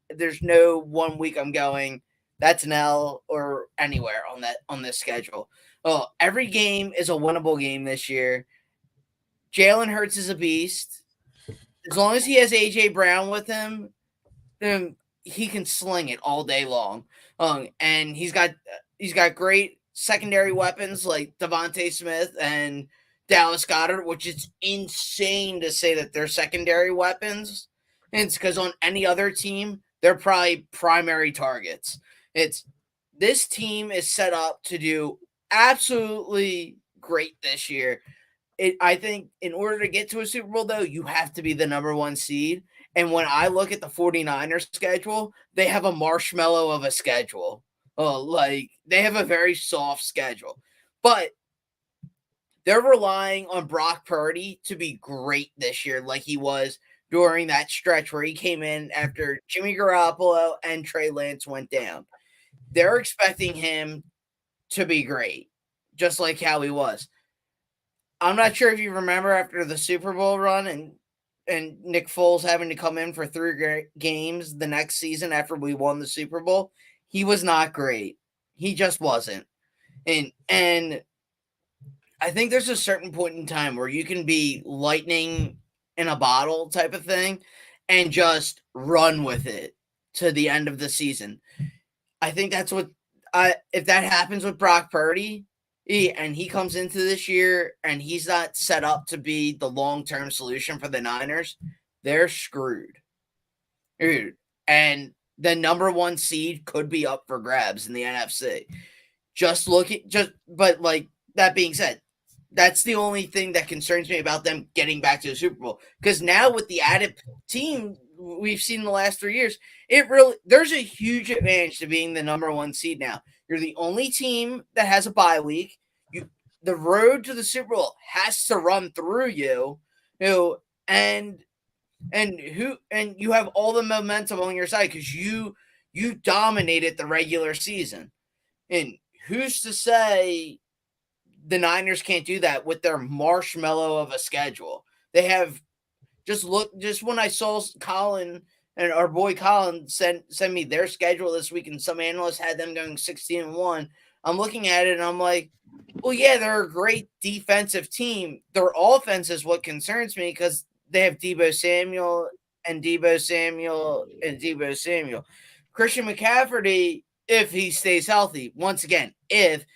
there's no 1 week I'm going, that's an L or anywhere on this schedule. Oh, every game is a winnable game this year. Jalen Hurts is a beast. As long as he has AJ Brown with him, then he can sling it all day long. And he's got great secondary weapons like Devontae Smith and Dallas Goedert, which is insane to say that they're secondary weapons. And it's because on any other team, they're probably primary targets. This team is set up to do absolutely great this year. I think in order to get to a Super Bowl, though, you have to be the number 1 seed. And when I look at the 49ers schedule, they have a marshmallow of a schedule. They have a very soft schedule. But they're relying on Brock Purdy to be great this year like he was during that stretch where he came in after Jimmy Garoppolo and Trey Lance went down. They're expecting him to be great, just like how he was. I'm not sure if you remember after the Super Bowl run and Nick Foles having to come in for 3 games the next season after we won the Super Bowl, he was not great. He just wasn't. And I think there's a certain point in time where you can be lightning in a bottle type of thing and just run with it to the end of the season. I think that's what if that happens with Brock Purdy and he comes into this year and he's not set up to be the long-term solution for the Niners, they're screwed. Dude, and the number 1 seed could be up for grabs in the NFC. But that being said, that's the only thing that concerns me about them getting back to the Super Bowl. Because now with the added team we've seen in the last 3 years, there's a huge advantage to being the number 1 seed now. You're the only team that has a bye week. The road to the Super Bowl has to run through you, and you have all the momentum on your side because you dominated the regular season. And who's to say the Niners can't do that with their marshmallow of a schedule? They have just when I saw Colin and our boy Colin send me their schedule this week, and some analysts had them going 16-1. I'm looking at it and I'm like, well, yeah, they're a great defensive team. Their offense is what concerns me because they have Deebo Samuel. Christian McCaffrey, if he stays healthy, once again, if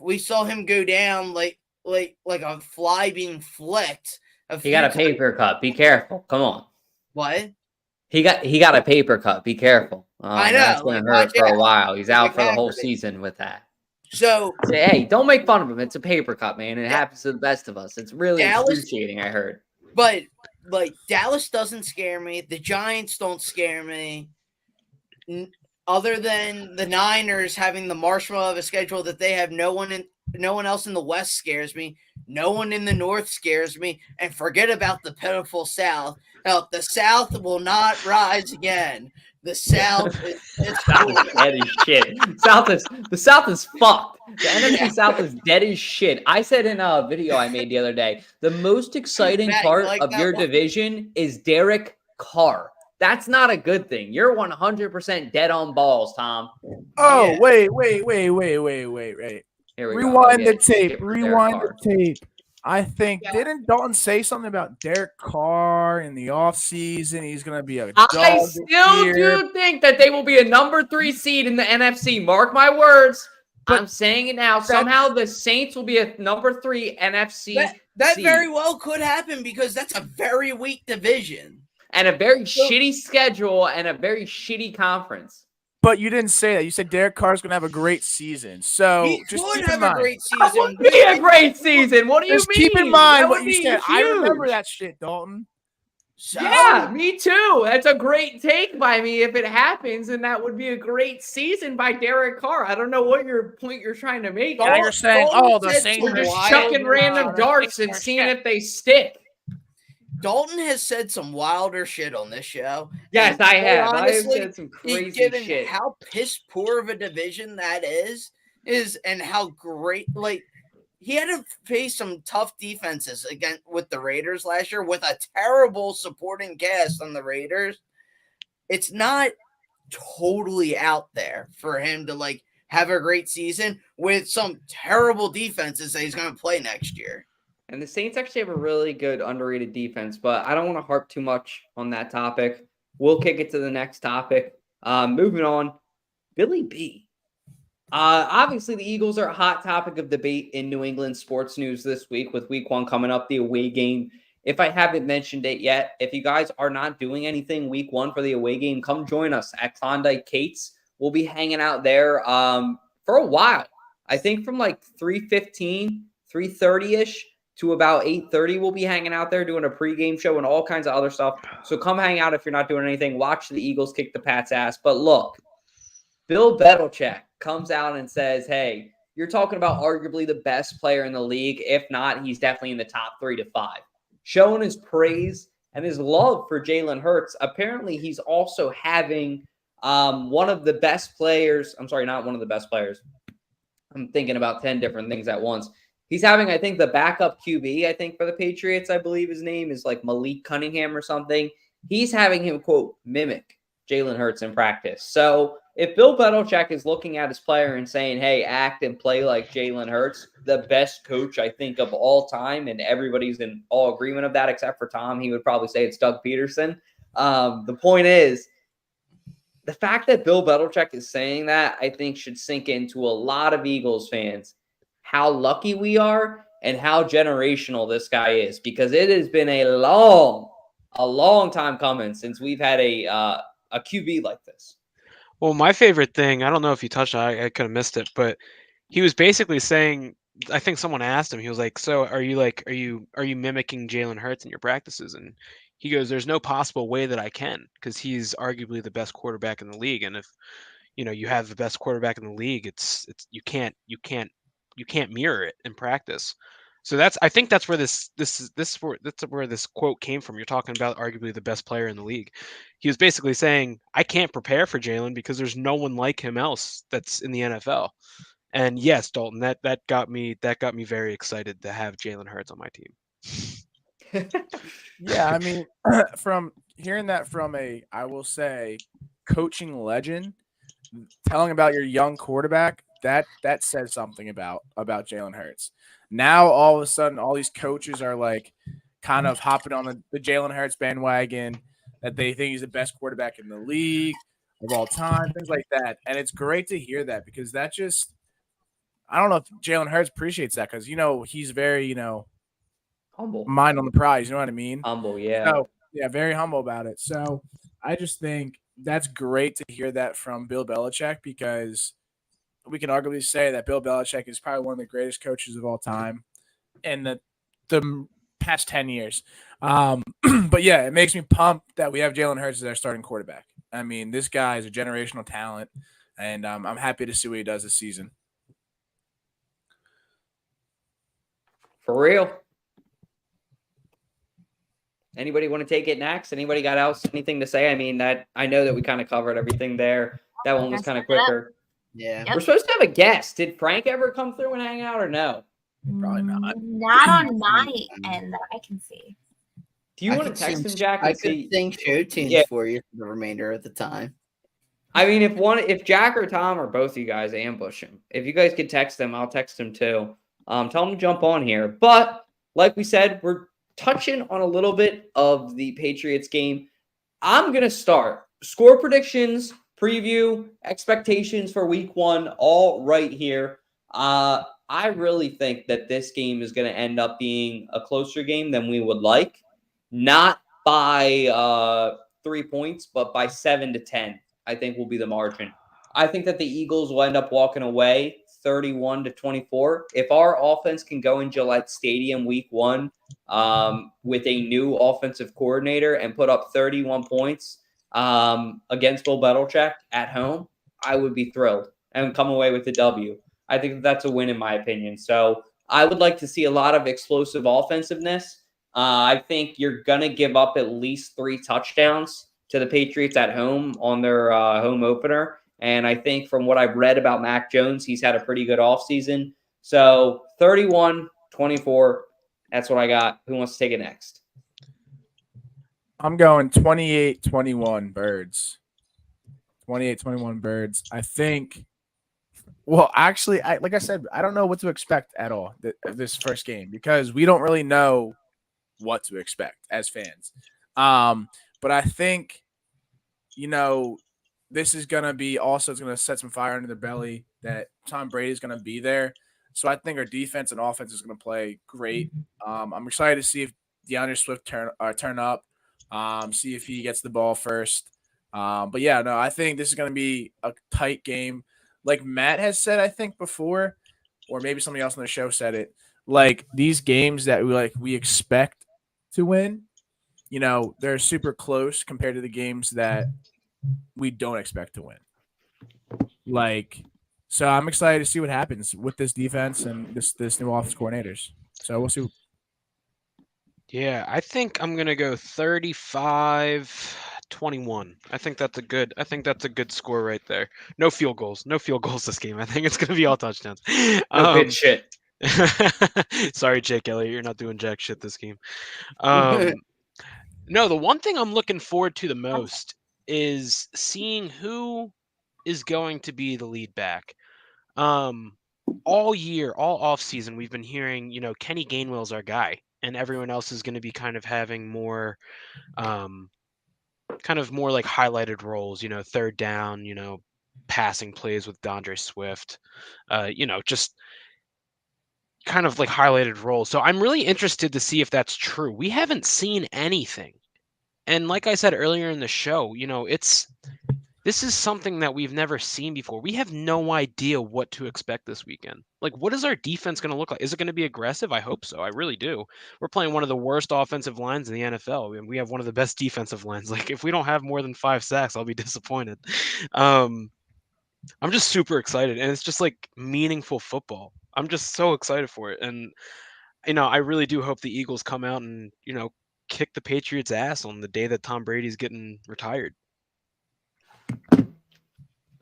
we saw him go down like a fly being flicked. He got a paper cut. Be careful. Come on. What? He got a paper cut. Be careful. I know. That's going to hurt for a while. He's out for the whole season with that. So, hey, don't make fun of him. It's a paper cut, man. It happens to the best of us. It's really excruciating, I heard. But Dallas doesn't scare me. The Giants don't scare me. Other than the Niners having the marshmallow of a schedule that they have, no one else in the West scares me. No one in the North scares me. And forget about the pitiful South. Now, the South will not rise again. The South is South is dead as shit. The South is fucked. The NFC South is dead as shit. I said in a video I made the other day, the most exciting Matt, you part like of that your one? division is Derek Carr. That's not a good thing. You're 100% dead on balls, Tom. Oh, Yeah. wait. Here we Rewind go. the tape. Rewind The tape. I think, didn't Dalton say something about Derek Carr in the offseason? He's going to be a dog I this still year. do think that they will be a number 3 seed in the NFC. Mark my words. But I'm saying it now. Somehow the Saints will be a number 3 NFC That seed. very well could happen because that's a very weak division. And a very shitty schedule and a very shitty conference. But you didn't say that. You said Derek Carr's going to have a great season. So He just could keep in have mind. a great That season. would be a great season. What do you Just mean? keep in mind That what would you be said. I remember huge. that shit, Dalton. Yeah, me too. That's a great take by me if it happens, and that would be a great season by Derek Carr. I don't know what point you're trying to make. Now you're saying, the Saints We're are just wild chucking random shit. darts and seeing if they stick. Dalton has said some wilder shit on this show. Yes, And I have. honestly, I have said some crazy given shit. how piss poor of a division that is and how great, like, he had to face some tough defenses again with the Raiders last year with a terrible supporting cast on the Raiders. It's not totally out there for him to like have a great season with some terrible defenses that he's going to play next year. And the Saints actually have a really good underrated defense, but I don't want to harp too much on that topic. We'll kick it to the next topic. Moving on, Billy B. Obviously, the Eagles are a hot topic of debate in New England sports news this week with week 1 coming up, the away game. If I haven't mentioned it yet, if you guys are not doing anything week 1 for the away game, come join us at Klondike Kate's. We'll be hanging out there for a while. I think from like 3:15, 3:30-ish to about 8:30, we'll be hanging out there doing a pregame show and all kinds of other stuff. So come hang out if you're not doing anything. Watch the Eagles kick the Pats' ass. But look, Bill Belichick comes out and says, hey, you're talking about arguably the best player in the league. If not, he's definitely in the top 3 to 5. Showing his praise and his love for Jalen Hurts. Apparently, he's also having one of the best players. I'm sorry, not one of the best players. I'm thinking about 10 different things at once. He's having, I think, the backup QB, I think, for the Patriots. I believe his name is like Malik Cunningham or something. He's having him, quote, mimic Jalen Hurts in practice. So if Bill Belichick is looking at his player and saying, hey, act and play like Jalen Hurts, the best coach, I think, of all time, and everybody's in all agreement of that except for Tom, he would probably say it's Doug Peterson. The point is, the fact that Bill Belichick is saying that, I think, should sink into a lot of Eagles fans how lucky we are and how generational this guy is, because it has been a long time coming since we've had a QB like this. Well, my favorite thing, I don't know if you touched on it, I could have missed it, but he was basically saying, I think someone asked him, he was like, so are you mimicking Jalen Hurts in your practices? And he goes, there's no possible way that I can, because he's arguably the best quarterback in the league. And if, you have the best quarterback in the league, it's you can't mirror it in practice. So I think that's where that's where this quote came from. You're talking about arguably the best player in the league. He was basically saying, I can't prepare for Jalen because there's no one like him else that's in the NFL. And yes, Dalton, that got me very excited to have Jalen Hurts on my team. Yeah, I mean, from hearing that from I will say, coaching legend, telling about your young quarterback, that says something about Jalen Hurts. Now, all of a sudden, all these coaches are like kind of hopping on the Jalen Hurts bandwagon, that they think he's the best quarterback in the league of all time, things like that. And it's great to hear that, because that just, I don't know if Jalen Hurts appreciates that, because, he's very, humble, mind on the prize. You know what I mean? Humble, yeah. So, yeah, very humble about it. So I just think that's great to hear that from Bill Belichick, because we can arguably say that Bill Belichick is probably one of the greatest coaches of all time in the past 10 years. But yeah, it makes me pumped that we have Jalen Hurts as our starting quarterback. I mean, this guy is a generational talent, and I'm happy to see what he does this season. For real. Anybody want to take it next? Anybody got anything to say? I mean, that I know that we kind of covered everything there. That one was kind of quicker. Yeah. We're supposed to have a guest. Did Frank ever come through and hang out or no? Probably not. Not on my end that I can see. Do you want to text him, Jack? I could sing show tunes for you for the remainder of the time. I mean, if Jack or Tom or both of you guys ambush him, if you guys could text him, I'll text him too. Tell him to jump on here. But like we said, we're touching on a little bit of the Patriots game. I'm gonna start score predictions, preview, expectations for Week 1, all right here. I really think that this game is going to end up being a closer game than we would like, not by 3 points, but by 7 to 10. I think will be the margin. I think that the Eagles will end up walking away 31-24. If our offense can go in Gillette Stadium Week 1 with a new offensive coordinator and put up 31 points against Bill Belichick at home, I would be thrilled and come away with the W. I think that's a win in my opinion. So I would like to see a lot of explosive offensiveness. I think you're going to give up at least 3 touchdowns to the Patriots at home on their home opener. And I think from what I've read about Mac Jones, he's had a pretty good offseason. So 31-24, that's what I got. Who wants to take it next? I'm going 28-21 Birds. 28-21 Birds. I think, well, actually, like I said, I don't know what to expect at all this first game because we don't really know what to expect as fans. But I think, this is going to be also, it's going to set some fire under the belly that Tom Brady is going to be there. So I think our defense and offense is going to play great. I'm excited to see if DeAndre Swift turn up, see if he gets the ball first. But yeah, no, I think this is going to be a tight game. Like Matt has said, I think before, or maybe somebody else on the show said it, like these games that we expect to win, they're super close compared to the games that we don't expect to win. So I'm excited to see what happens with this defense and this new offense coordinators. So we'll see. Yeah, I think I'm gonna go 35-21. I think that's a good score right there. No field goals this game. I think it's gonna be all touchdowns. No good shit. Sorry, Jake Elliott, you're not doing jack shit this game. No, the one thing I'm looking forward to the most is seeing who is going to be the lead back. All year, all offseason, we've been hearing, Kenny Gainwell's our guy, and everyone else is going to be kind of having more, more like highlighted roles, third down, passing plays with DeAndre Swift, just kind of like highlighted roles. So I'm really interested to see if that's true. We haven't seen anything. And like I said earlier in the show, this is something that we've never seen before. We have no idea what to expect this weekend. Like, what is our defense going to look like? Is it going to be aggressive? I hope so. I really do. We're playing one of the worst offensive lines in the NFL, and we have one of the best defensive lines. Like, if we don't have more than 5 sacks, I'll be disappointed. I'm just super excited, and it's just like meaningful football. I'm just so excited for it, and I really do hope the Eagles come out and kick the Patriots' ass on the day that Tom Brady's getting retired.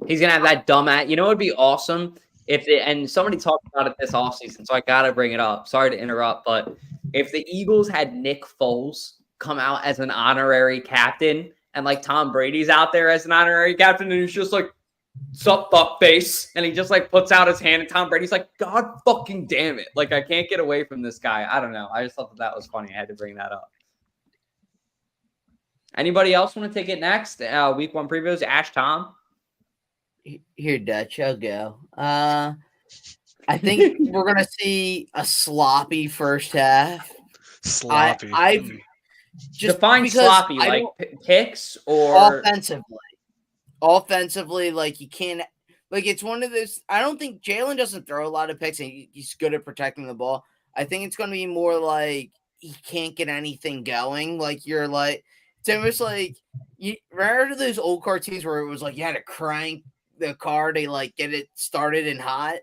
He's going to have that dumb at. It would be awesome and somebody talked about it this offseason, so I got to bring it up. Sorry to interrupt, but if the Eagles had Nick Foles come out as an honorary captain and like Tom Brady's out there as an honorary captain and he's just like, sup, fuck face, and he just like puts out his hand and Tom Brady's like, God fucking damn it. Like, I can't get away from this guy. I don't know. I just thought that was funny. I had to bring that up. Anybody else want to take it next? Week 1 previews. Ash, Tom? Here, Dutch, I'll go. I think we're going to see a sloppy first half. Sloppy. I've just define sloppy, like picks or offensively, like you can't, like it's one of those. I don't think Jalen doesn't throw a lot of picks and he's good at protecting the ball. I think it's going to be more like he can't get anything going. Like you're like, it's almost like you remember those old cartoons where it was like you had to crank the car to like get it started and hot.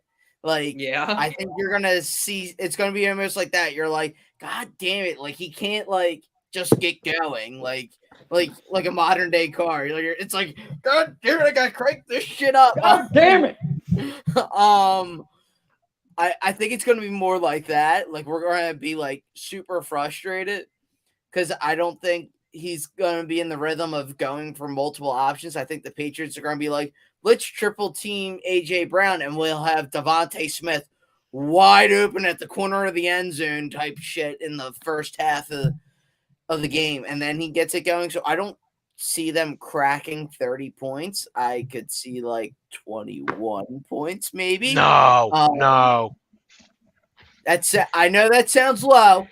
Like, yeah, I think you're gonna see it's gonna be almost like that. You're like, God damn it, like he can't like just get going, like a modern day car. It's like, God damn it, I gotta crank this shit up. God damn it. I think it's gonna be more like that. Like we're gonna be like super frustrated because I don't think he's gonna be in the rhythm of going for multiple options. I think the Patriots are gonna be like, let's triple team AJ Brown and we'll have Devontae Smith wide open at the corner of the end zone type shit in the first half of the game, and then he gets it going. So I don't see them cracking 30 points. I could see like 21 points maybe. No. I know that sounds low.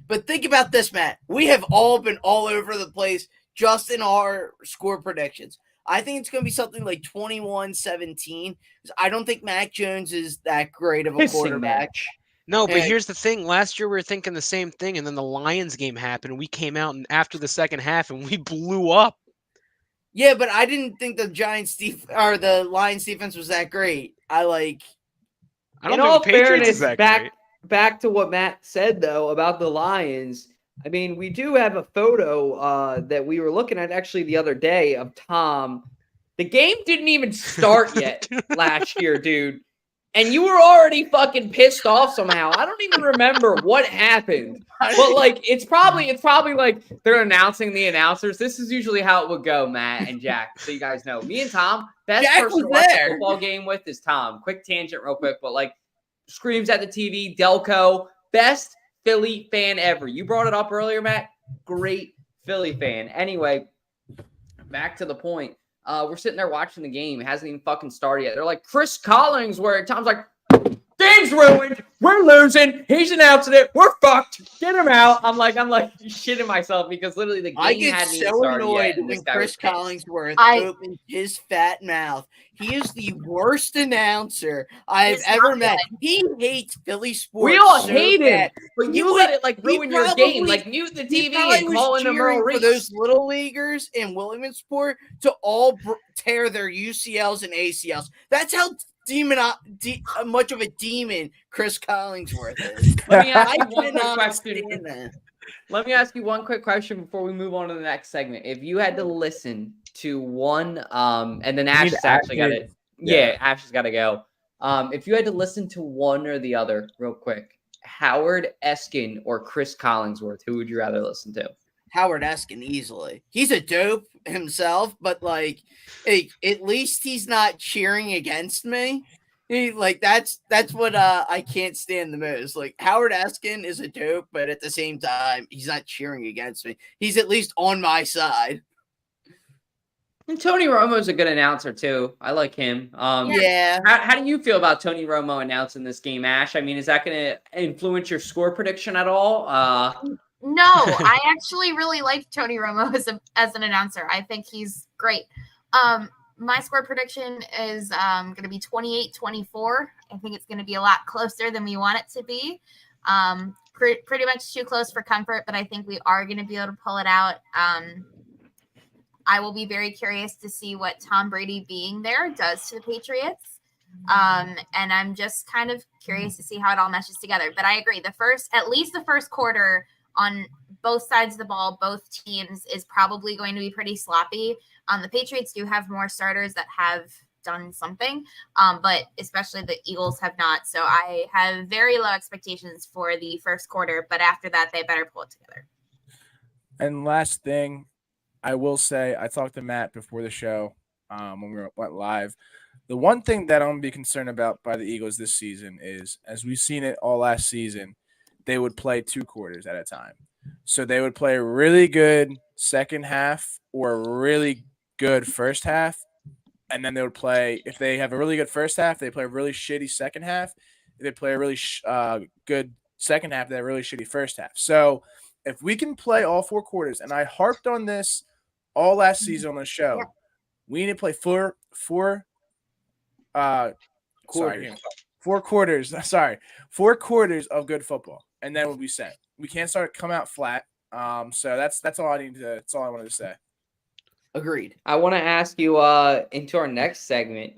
But think about this, Matt. We have all been all over the place just in our score predictions. I think it's going to be something like 21-17. I don't think Mac Jones is that great of a quarterback. Match. No, but here's the thing. Last year we were thinking the same thing, and then the Lions game happened, and we came out after the second half, and we blew up. Yeah, but I didn't think the the Lions defense was that great. I don't In think all the Patriots fairness, is that great. back to what Matt said though about the Lions. I mean, we do have a photo that we were looking at actually the other day of Tom. The game didn't even start yet last year, dude. And you were already fucking pissed off somehow. I don't even remember what happened. But like it's probably like they're announcing the announcers. This is usually how it would go, Matt and Jack. So you guys know. Me and Tom, best Jack person to was watch there. a football game with is Tom. Quick tangent real quick, but like screams at the TV, Delco, best Philly fan ever. You brought it up earlier, Matt. Great Philly fan. Anyway, back to the point. We're sitting there watching the game. It hasn't even fucking started yet. They're like, Chris Collingsworth. Tom's like, game's ruined. We're losing. He's announcing it. We're fucked. Get him out. I'm like shitting myself because literally the game I get hadn't even so started annoyed yet. And when this guy Chris was pissed. Collingsworth opens his fat mouth. He is the worst announcer I've ever met. He hates Philly sports. We all so hate him, bad. but you let it like ruin your game. Like mute the He TV probably and was call in a Merle cheering for Reese. those little leaguers in Williamsport to all tear their UCLs and ACLs. That's how much of a demon Chris Collingsworth is. Let me ask you I one quick cannot question. stand that. Let me ask you one quick question before we move on to the next segment. If you had to listen to one, and then Ash has actually got it. Yeah, Ash has got to go. If you had to listen to one or the other, real quick, Howard Eskin or Chris Collingsworth, who would you rather listen to? Howard Eskin easily. He's a dope himself, but like, at least he's not cheering against me. That's what I can't stand the most. Like Howard Eskin is a dope, but at the same time, he's not cheering against me. He's at least on my side. And Tony Romo's a good announcer too. I like him. Yeah. How do you feel about Tony Romo announcing this game, Ash? I mean, is that going to influence your score prediction at all? No, I actually really like Tony Romo as an announcer. I think he's great. My score prediction is going to be 28-24. I think it's going to be a lot closer than we want it to be. Pretty much too close for comfort, but I think we are going to be able to pull it out. I will be very curious to see what Tom Brady being there does to the Patriots. And I'm just kind of curious to see how it all meshes together. But I agree. At least the first quarter on both sides of the ball, both teams is probably going to be pretty sloppy. The Patriots do have more starters that have done something, but especially the Eagles have not. So I have very low expectations for the first quarter, but after that, they better pull it together. And last thing, I will say, I talked to Matt before the show when we went live. The one thing that I'm going to be concerned about by the Eagles this season is, as we've seen it all last season, they would play 2 quarters at a time. So they would play a really good second half or a really good first half. And then they would play, if they have a really good first half, they play a really shitty second half. If they play a really good second half, they have a really shitty first half. So if we can play all 4 quarters, and I harped on this all last season on the show, we need to play 4 quarters of good football, and then we'll be set. We can't come out flat. So that's all I need to. That's all I wanted to say. Agreed. I want to ask you into our next segment.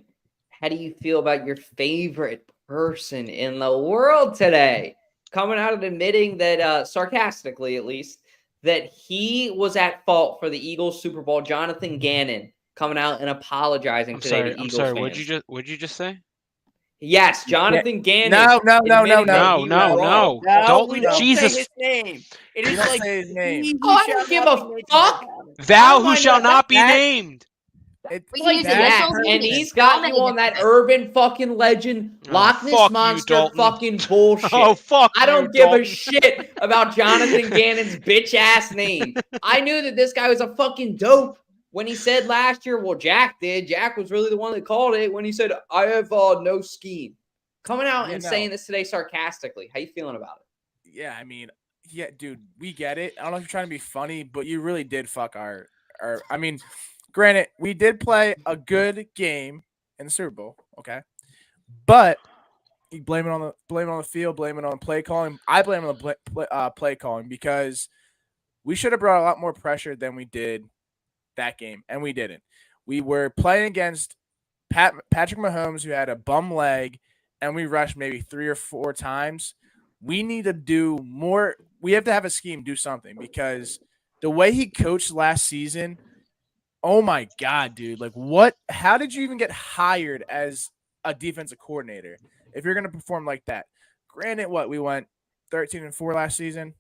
How do you feel about your favorite person in the world today? coming out and admitting that, sarcastically at least, that he was at fault for the Eagles Super Bowl. Johnathon Gannon coming out and apologizing I'm today sorry. to I'm Eagles sorry. fans. What'd you just say? Yes, Jonathan Gannon. No. admitting that he was No. wrong. No, Don't- we don't Jesus. say his name. It You is don't like say his name. he Oh, who I shall don't give not a be named fuck. shall come. Thou How who am I shall not- not be that- named. We can use Yeah, initials. and We can he's use got so many you on that different urban fucking legend, Oh, Loch Ness fuck you, Monster Dalton. fucking bullshit. Oh, fuck I don't you, give a Dalton. shit about Jonathan Gannon's bitch ass name. I knew that this guy was a fucking dope when he said last year, well, Jack did. Jack was really the one that called it when he said, I have no scheme. Coming out and saying this today sarcastically. How you feeling about it? Yeah, I mean, yeah, dude, we get it. I don't know if you're trying to be funny, but you really did fuck our. I mean, granted, we did play a good game in the Super Bowl, okay, but you blame it on the field, blame it on play calling. I blame it on the play calling because we should have brought a lot more pressure than we did that game, and we didn't. We were playing against Patrick Mahomes, who had a bum leg, and we rushed maybe 3 or 4 times. We need to do more. We have to have a scheme, do something, because the way he coached last season, oh my God, dude. Like, what? How did you even get hired as a defensive coordinator if you're going to perform like that? Granted, we went 13-4 last season?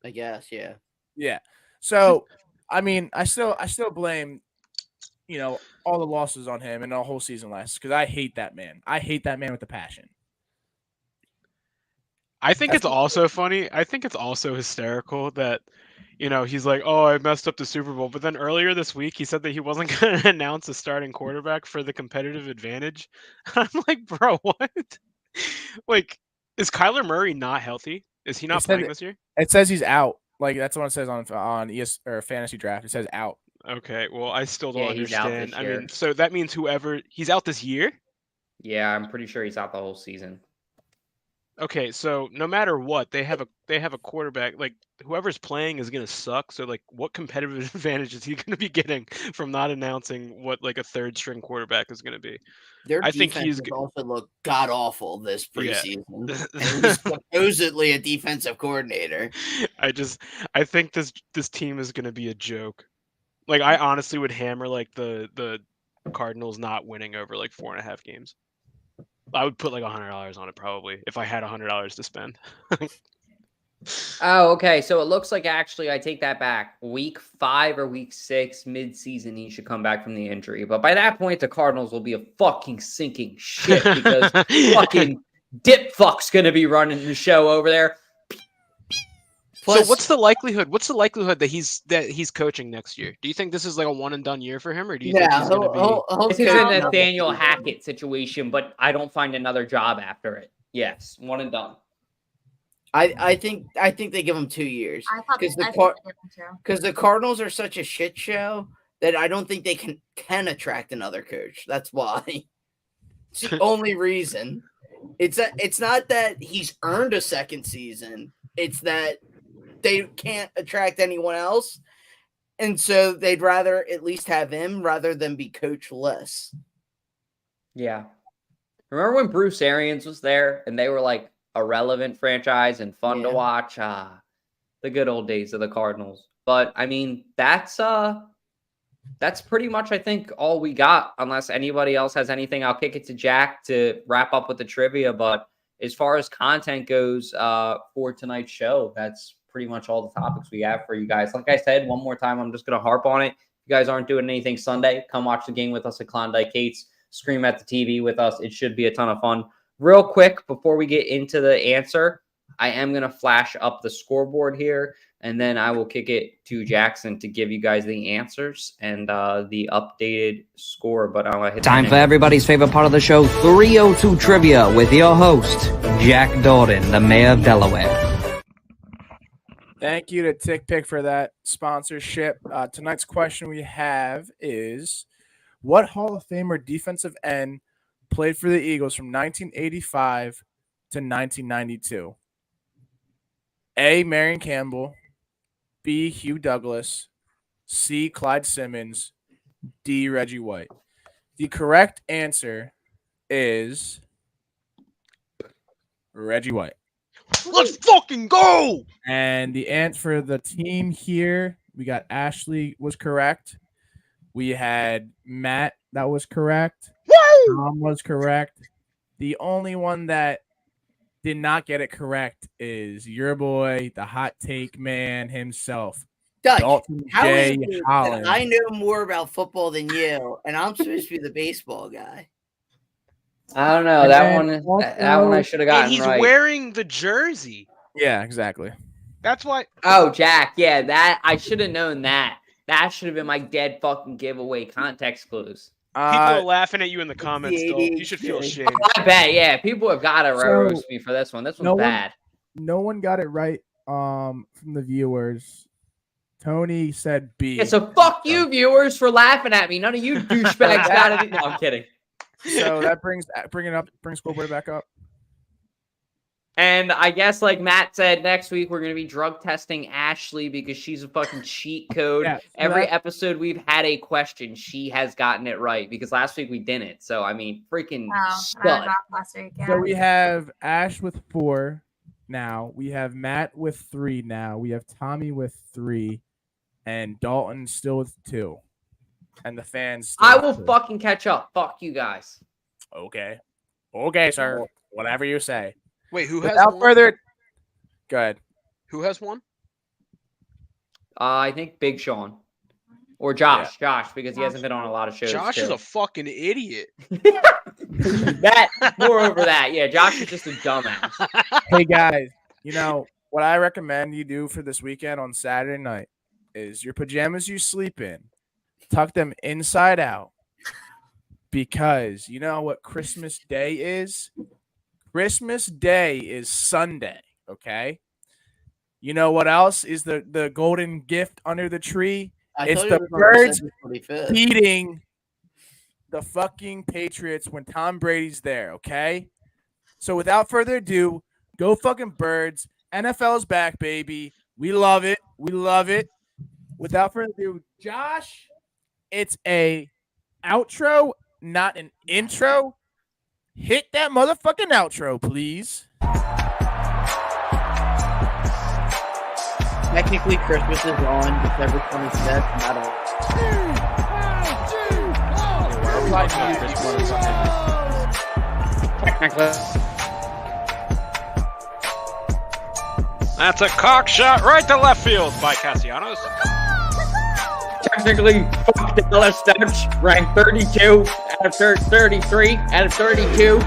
I guess, yeah. Yeah. So, I mean, I still blame, all the losses on him and the whole season last because I hate that man. I hate that man with a passion. I think it's also funny. I think it's also hysterical that, he's like, oh, I messed up the Super Bowl. But then earlier this week, he said that he wasn't going to announce a starting quarterback for the competitive advantage. I'm like, bro, what? Like, is Kyler Murray not healthy? Is he not playing this year? It says he's out. Like, that's what it says on ES or Fantasy Draft. It says out. Okay, well, I still don't he's out understand. this I year. mean, so that means he's out this year? Yeah, I'm pretty sure he's out the whole season. Okay, so no matter what, they have a quarterback. Like, whoever's playing is gonna suck. So, like, what competitive advantage is he gonna be getting from not announcing what like a third string quarterback is gonna be? Their I think defense he's has also looked god awful this Yeah. preseason. And he's supposedly a defensive coordinator. I think this team is gonna be a joke. Like, I honestly would hammer like the Cardinals not winning over like 4.5 games. I would put like $100 on it probably if I had $100 to spend. Oh, okay. So it looks like actually I take that back. Week 5 or week 6, mid-season, he should come back from the injury. But by that point, the Cardinals will be a fucking sinking ship because fucking dip fuck's gonna be running the show over there. So what's the likelihood? What's the likelihood that he's coaching next year? Do you think this is like a one and done year for him, or do you think he's going to be? This is a Nathaniel Hackett situation, but I don't find another job after it. Yes, one and done. I think they give him 2 years because the Cardinals are such a shit show that I don't think they can attract another coach. That's why. It's the only reason. It's not that he's earned a second season. It's that they can't attract anyone else. And so they'd rather at least have him rather than be coachless. Yeah. Remember when Bruce Arians was there and they were like a relevant franchise and fun to watch? The good old days of the Cardinals. But I mean, that's pretty much, I think, all we got. Unless anybody else has anything, I'll kick it to Jack to wrap up with the trivia. But as far as content goes for tonight's show, that's pretty much all the topics we have for you guys. Like I said, one more time, I'm just going to harp on it. If you guys aren't doing anything Sunday, come watch the game with us at Klondike Kate's. Scream at the TV with us. It should be a ton of fun. Real quick, before we get into the answer, I am going to flash up the scoreboard here, and then I will kick it to Jackson to give you guys the answers and the updated score. But I'll hit time for everybody's favorite part of the show, 302 Trivia, with your host, Jack Dorden, the mayor of Delaware. Thank you to TickPick for that sponsorship. Tonight's question we have is, what Hall of Famer defensive end played for the Eagles from 1985 to 1992? A. Marion Campbell, B. Hugh Douglas, C. Clyde Simmons, D. Reggie White. The correct answer is Reggie White. Let's fucking go. And the answer for the team here, we got Ashley was correct. We had Matt that was correct. Woo! Tom was correct. The only one that did not get it correct is your boy, the hot take man himself, Dutch, Dalton how is J. it Holland. that I know more about football than you, and I'm supposed to be the baseball guy? I don't know. And That then one I should have gotten And he's right. wearing the jersey. Yeah, exactly. That's why. Oh, Jack. Yeah, that I should have known that. That should have been my dead fucking giveaway context clues. People are laughing at you in the comments, though. You should feel ashamed. I bet. Yeah, people have got to roast me for this one. This one's bad. No one got it right from the viewers. Tony said B. Yeah, so fuck you, viewers, for laughing at me. None of you douchebags got it. No, I'm kidding. So that brings scoreboard back up. And I guess, like Matt said, next week we're going to be drug testing Ashley because she's a fucking cheat code. Yeah, Every episode we've had a question, she has gotten it right because last week we didn't. So, I mean, freaking stud. Last week, yeah. So we have Ash with 4 now. We have Matt with 3 now. We have Tommy with 3. And Dalton still with 2. And the fans still I with will 2. fucking catch up. Fuck you guys. Okay. Okay, sir. Whatever you say. Wait, who has Without one? further... Go ahead. Who has one? I think Big Sean. Or Josh. Yeah. Josh, because he hasn't been on a lot of shows. Josh is a fucking idiot. That, moreover that. Yeah, Josh is just a dumbass. Hey, guys. You know, what I recommend you do for this weekend on Saturday night is your pajamas you sleep in, tuck them inside out, because you know what Christmas Day is? Christmas Day is Sunday, okay? You know what else is the golden gift under the tree? It's the birds beating the fucking Patriots when Tom Brady's there, okay? So without further ado, go fucking Birds. NFL's back, baby. We love it. We love it. Without further ado, Josh, it's a outro, not an intro. Hit that motherfucking outro, please. Technically, Christmas is on December 25th, not on. That's a cock shot right to left field by Castellanos. Technically, fuck the Dallas Stouch, ranked 32 out of 33 out of 32.